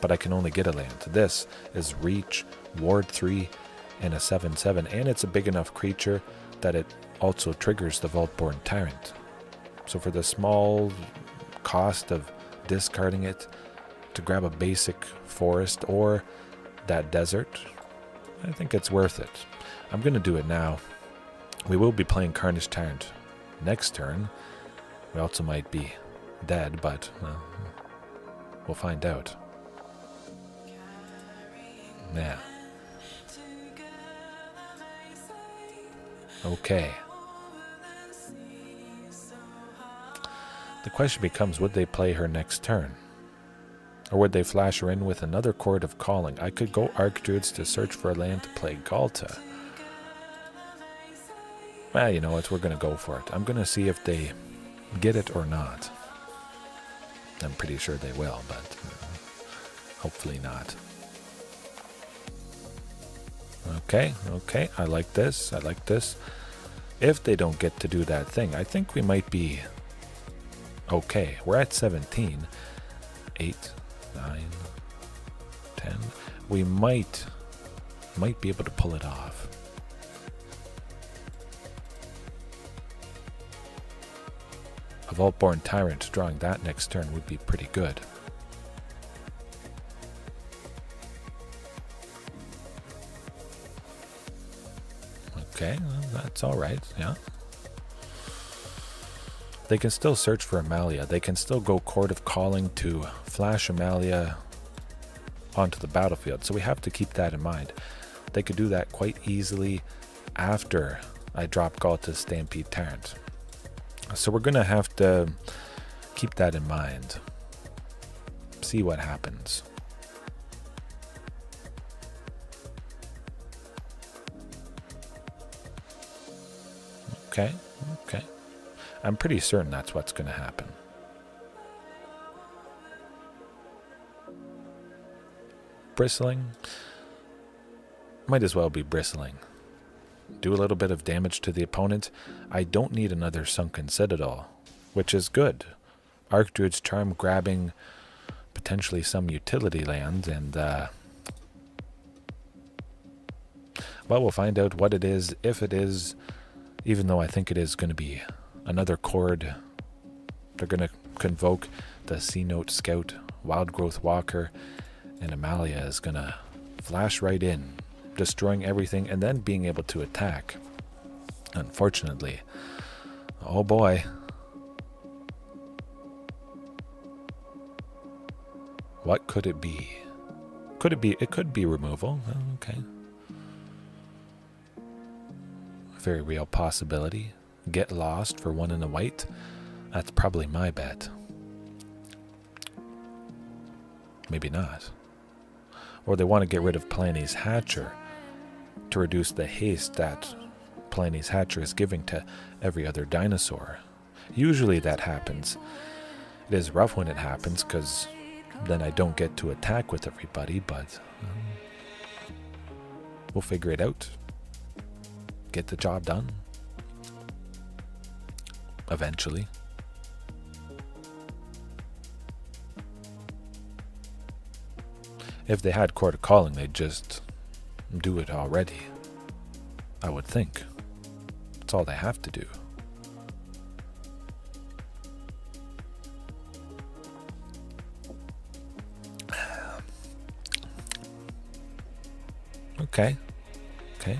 Speaker 1: But I can only get a land. This is Reach, Ward 3, and a 7/7, and it's a big enough creature that it also triggers the Vaultborn Tyrant. So for the small cost of discarding it to grab a basic forest or that desert, I think it's worth it. I'm going to do it now. We will be playing Carnage Tyrant next turn. We also might be dead, but we'll find out. Yeah. Okay. The question becomes, would they play her next turn? Or would they flash her in with another Chord of Calling? I could go Archdruids to search for a land to play Ghalta. Well, you know what? We're going to go for it. I'm going to see if they get it or not. I'm pretty sure they will, but hopefully not. Okay. I like this. If they don't get to do that thing, I think we might be okay. We're at 17. 8, 9, 10. We might be able to pull it off. A Vaultborn Tyrant drawing that next turn would be pretty good. Okay, well, that's alright, yeah. They can still search for Amalia. They can still go Chord of Calling to flash Amalia onto the battlefield. So we have to keep that in mind. They could do that quite easily after I drop Ghalta's Stampede Tyrant. So we're going to have to keep that in mind. See what happens. Okay. I'm pretty certain that's what's going to happen. Bristling. Might as well be bristling. Do a little bit of damage to the opponent. I don't need another Sunken Citadel, which is good. Archdruid's Charm grabbing potentially some utility lands, and well, we'll find out what it is, if it is, even though I think it is going to be another Chord. They're going to convoke the C-Note Scout, Wild Growth Walker, and Amalia is going to flash right in, destroying everything and then being able to attack. Unfortunately. Oh boy. What could it be? It could be removal. Oh, okay. A very real possibility. Get lost for 1 and a white. That's probably my bet. Maybe not. Or they want to get rid of Palani's Hatcher to reduce the haste that Palani's Hatcher is giving to every other dinosaur. Usually that happens. It is rough when it happens because then I don't get to attack with everybody, but we'll figure it out. Get the job done. Eventually. If they had Chord of Calling, they'd just do it already. I would think. That's all they have to do. Okay. Okay.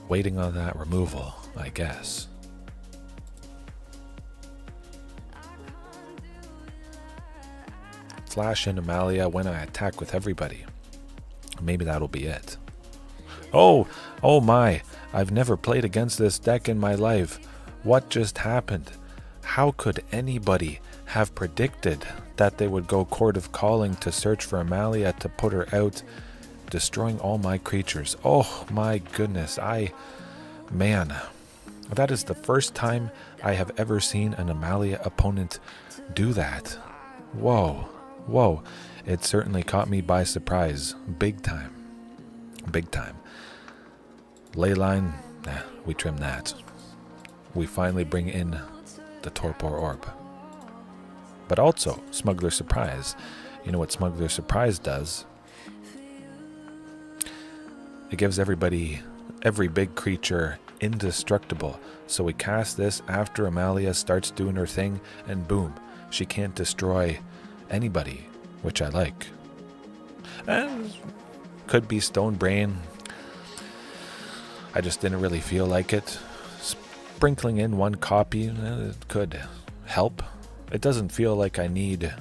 Speaker 1: Waiting on that removal, I guess. Flash in Amalia when I attack with everybody. Maybe that'll be it. Oh my. I've never played against this deck in my life. What just happened? How could anybody have predicted that they would go Court of Calling to search for Amalia to put her out, destroying all my creatures? Oh my goodness. Man, that is the first time I have ever seen an Amalia opponent do that. Whoa. It certainly caught me by surprise. Big time. Leyline, we trim that. We finally bring in the Torpor Orb. But also, Smuggler Surprise. You know what Smuggler Surprise does? It gives every big creature indestructible. So we cast this after Amalia starts doing her thing, and boom, she can't destroy anybody, which I like. And could be Stone Brain. I just didn't really feel like it. Sprinkling in one copy, it could help. It doesn't feel like I need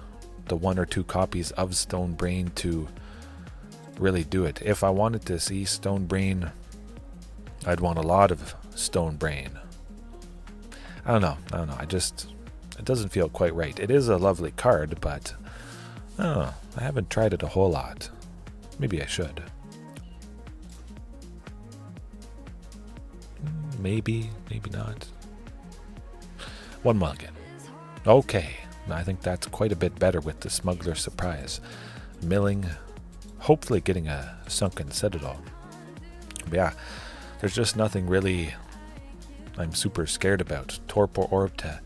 Speaker 1: the 1 or 2 copies of Stone Brain to really do it. If I wanted to see Stone Brain, I'd want a lot of Stone Brain. I don't know. It doesn't feel quite right. It is a lovely card, but I haven't tried it a whole lot. Maybe I should. Maybe not. One mulligan. Okay, I think that's quite a bit better with the Smuggler Surprise. Milling, hopefully getting a Sunken Citadel. But yeah, there's just nothing really I'm super scared about. Torpor Orb to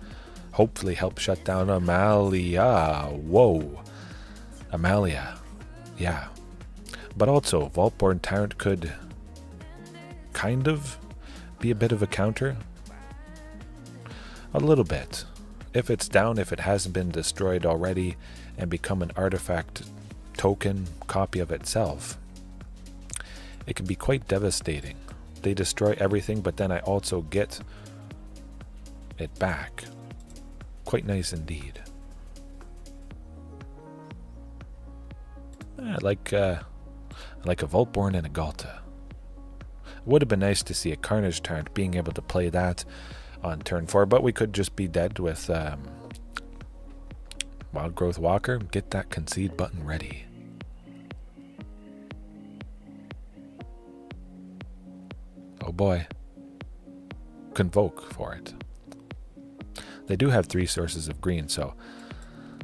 Speaker 1: hopefully help shut down Amalia. Whoa. Amalia. Yeah. But also, Vaultborn Tyrant could kind of be a bit of a counter. A little bit. If it's down, if it hasn't been destroyed already and become an artifact token copy of itself, it can be quite devastating. They destroy everything, but then I also get it back. Quite nice indeed. I like a Vaultborn and a Ghalta. Would have been nice to see a Carnage Tyrant being able to play that on turn 4, but we could just be dead with Wild Growth Walker. Get that concede button ready. Oh boy. Convoke for it. They do have 3 sources of green, so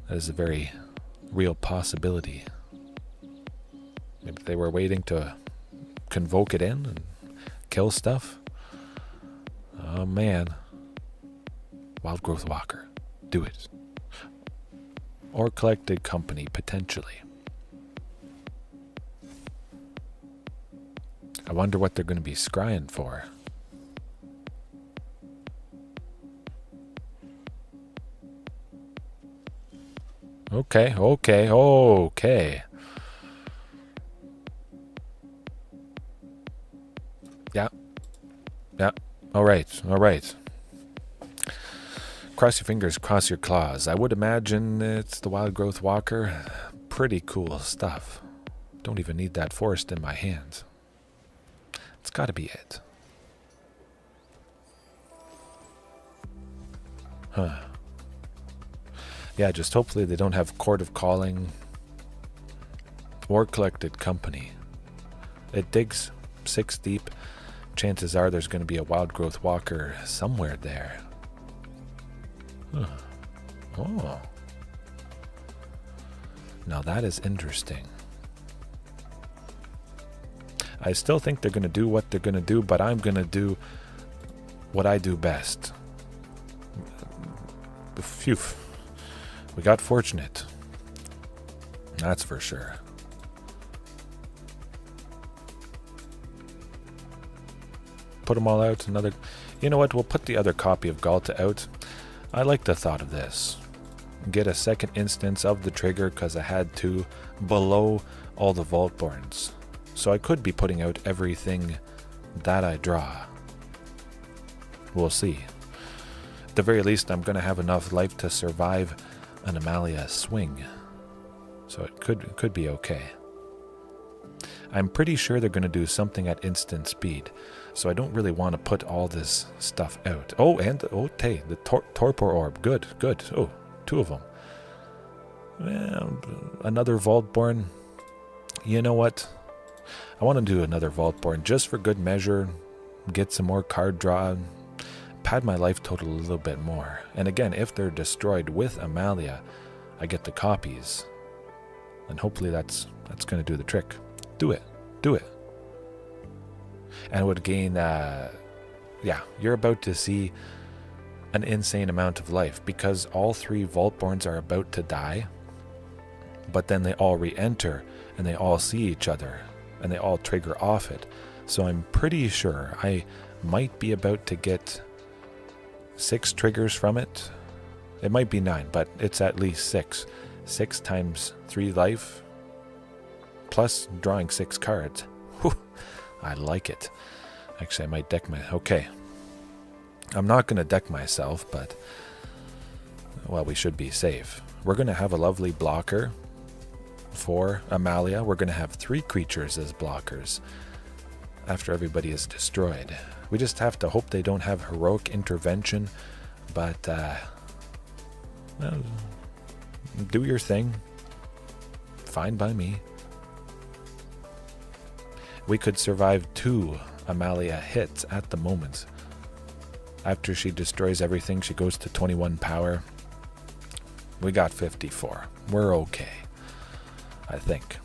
Speaker 1: that is a very real possibility. Maybe they were waiting to convoke it in and kill stuff. Oh man. Wild Growth Walker. Do it. Or Collected Company, potentially. I wonder what they're going to be scrying for. Okay. Yeah. All right. Cross your fingers, cross your claws. I would imagine it's the Wild Growth Walker. Pretty cool stuff. Don't even need that forest in my hands. It's got to be it. Huh. Yeah, just hopefully they don't have Court of Calling or Collected Company. It digs 6 deep. Chances are there's going to be a Wild Growth Walker somewhere there. Huh. Oh. Now that is interesting. I still think they're going to do what they're going to do, but I'm going to do what I do best. Phew. We got fortunate. That's for sure. Put them all out. Another. You know what? We'll put the other copy of Ghalta out. I like the thought of this. Get a second instance of the trigger because I had to below all the Vaultborns. So I could be putting out everything that I draw. We'll see. At the very least, I'm going to have enough life to survive an Amalia swing. So it could be okay. I'm pretty sure they're going to do something at instant speed. So I don't really want to put all this stuff out. Oh, and the Torpor Orb. Good. Oh, 2 of them. Well, another Vaultborn. You know what? I want to do another Vaultborn just for good measure. Get some more card draw. Pad my life total a little bit more. And again, if they're destroyed with Amalia, I get the copies. And hopefully that's going to do the trick. Do it. And it would gain, yeah, you're about to see an insane amount of life because all 3 Vaultborns are about to die, but then they all re-enter and they all see each other and they all trigger off it. So I'm pretty sure I might be about to get 6 triggers from it. It might be 9, but it's at least 6. 6 times 3 life, plus drawing 6 cards. Whew, I like it. Actually, I might deck my... Okay. I'm not going to deck myself, but... Well, we should be safe. We're going to have a lovely blocker for Amalia. We're going to have 3 creatures as blockers after everybody is destroyed. We just have to hope they don't have heroic intervention, but... well, do your thing. Fine by me. We could survive 2 Amalia hits at the moment. After she destroys everything, she goes to 21 power. We got 54. We're okay, I think.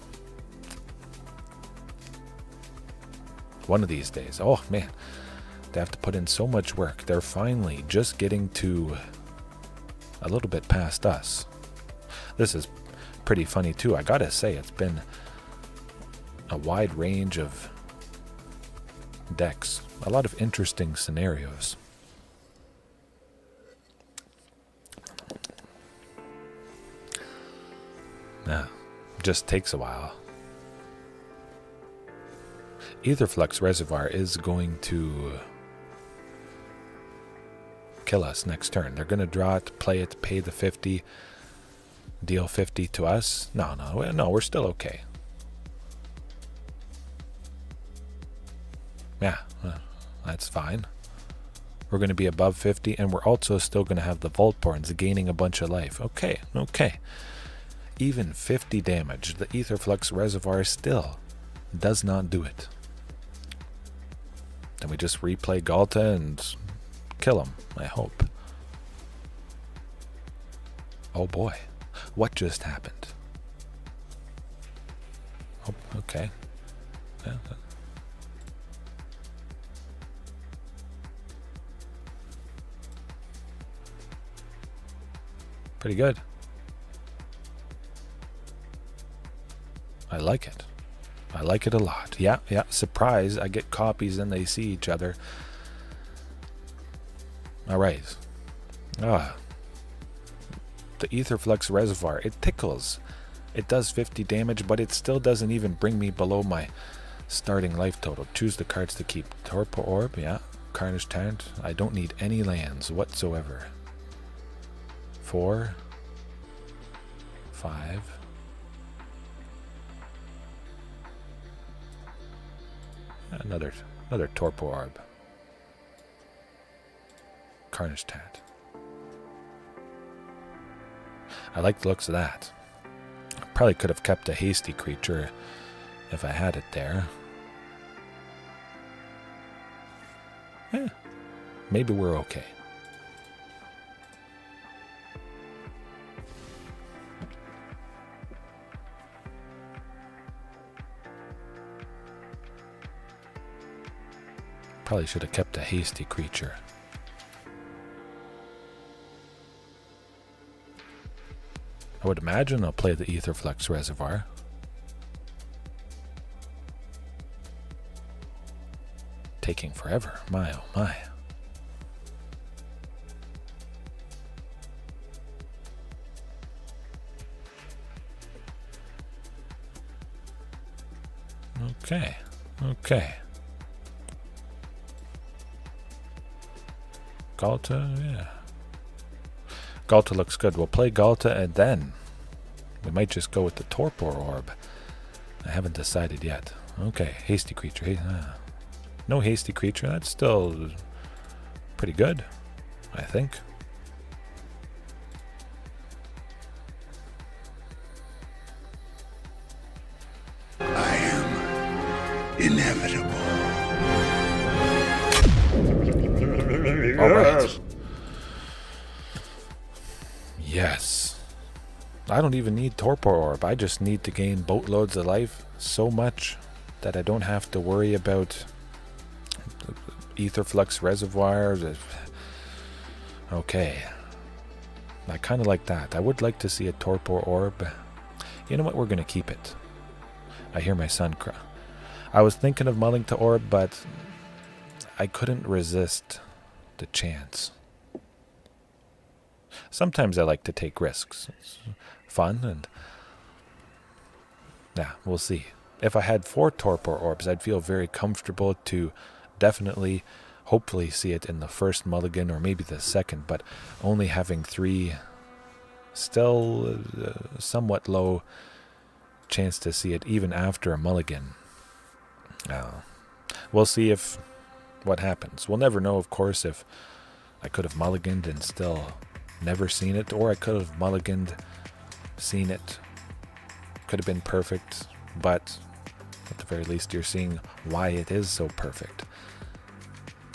Speaker 1: One of these days. Oh, man. They have to put in so much work. They're finally just getting to a little bit past us. This is pretty funny, too. I gotta say, it's been a wide range of decks. A lot of interesting scenarios. Nah, just takes a while. Aetherflux Reservoir is going to kill us next turn. They're going to draw it, play it, pay the 50, deal 50 to us. No, we're still okay. Yeah, that's fine. We're going to be above 50, and we're also still going to have the Vaultborns gaining a bunch of life. Okay. Even 50 damage, the Aetherflux Reservoir still does not do it. Then we just replay Ghalta and kill him, I hope. Oh boy, what just happened? Oh, okay. Yeah. Pretty good. I like it. I like it a lot. Yeah. Surprise, I get copies and they see each other. Alright. The Aetherflux Reservoir, it tickles. It does 50 damage, but it still doesn't even bring me below my starting life total. Choose the cards to keep. Torpor Orb, yeah. Carnage Tyrant. I don't need any lands whatsoever. 4, 5. Another Torpor Orb. Carnage Tyrant. I like the looks of that. I probably could have kept a hasty creature if I had it there. Yeah, maybe we're okay. Probably should have kept a hasty creature. I would imagine I'll play the Aetherflux Reservoir. Taking forever. My oh my. Okay. Okay. Ghalta, yeah. Ghalta looks good. We'll play Ghalta and then we might just go with the Torpor Orb. I haven't decided yet. Okay, hasty creature. No hasty creature. That's still pretty good, I think.
Speaker 4: I am inevitable.
Speaker 1: All right. Yes. I don't even need Torpor Orb. I just need to gain boatloads of life so much that I don't have to worry about Etherflux reservoirs. Okay. I kind of like that. I would like to see a Torpor Orb. You know what? We're going to keep it. I hear my son cry. I was thinking of mulling to Orb, but I couldn't resist the chance. Sometimes I like to take risks. It's fun, and yeah, we'll see. If I had 4 Torpor Orbs, I'd feel very comfortable to definitely, hopefully see it in the first mulligan or maybe the second, but only having 3, still somewhat low chance to see it even after a mulligan. We'll see if what happens. We'll never know, of course, if I could have mulliganed and still never seen it, or I could have mulliganed, seen it, could have been perfect, but at the very least you're seeing why it is so perfect.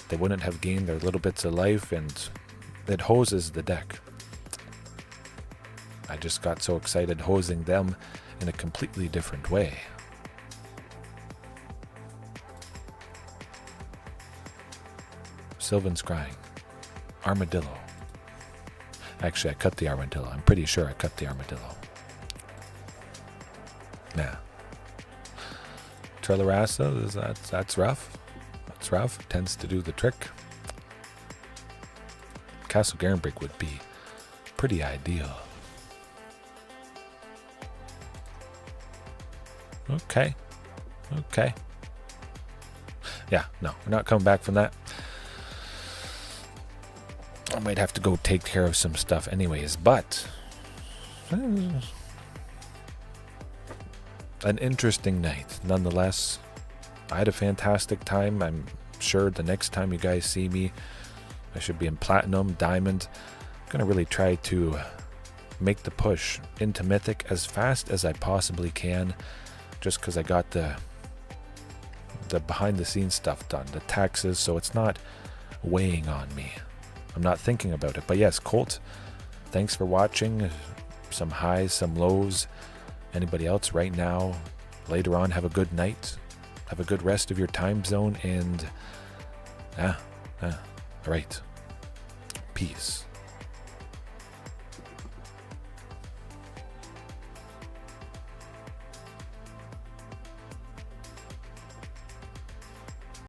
Speaker 1: They wouldn't have gained their little bits of life, and it hoses the deck. I just got so excited hosing them in a completely different way. Sylvan Scrying. Armadillo. Actually, I cut the Armadillo. I'm pretty sure I cut the Armadillo. Nah. Tyrranax, that's rough. That's rough. Tends to do the trick. Castle Garenbrig would be pretty ideal. Okay. Okay. Yeah, no, we're not coming back from that. I might have to go take care of some stuff anyways, but an interesting night nonetheless. I had a fantastic time. I'm sure the next time you guys see me, I should be in Platinum, Diamond. I'm going to really try to make the push into Mythic as fast as I possibly can, just because I got the behind the scenes stuff done, the taxes, so it's not weighing on me. I'm not thinking about it. But yes, Colt, thanks for watching. Some highs, some lows. Anybody else right now, later on, have a good night. Have a good rest of your time zone. And, all right. Peace.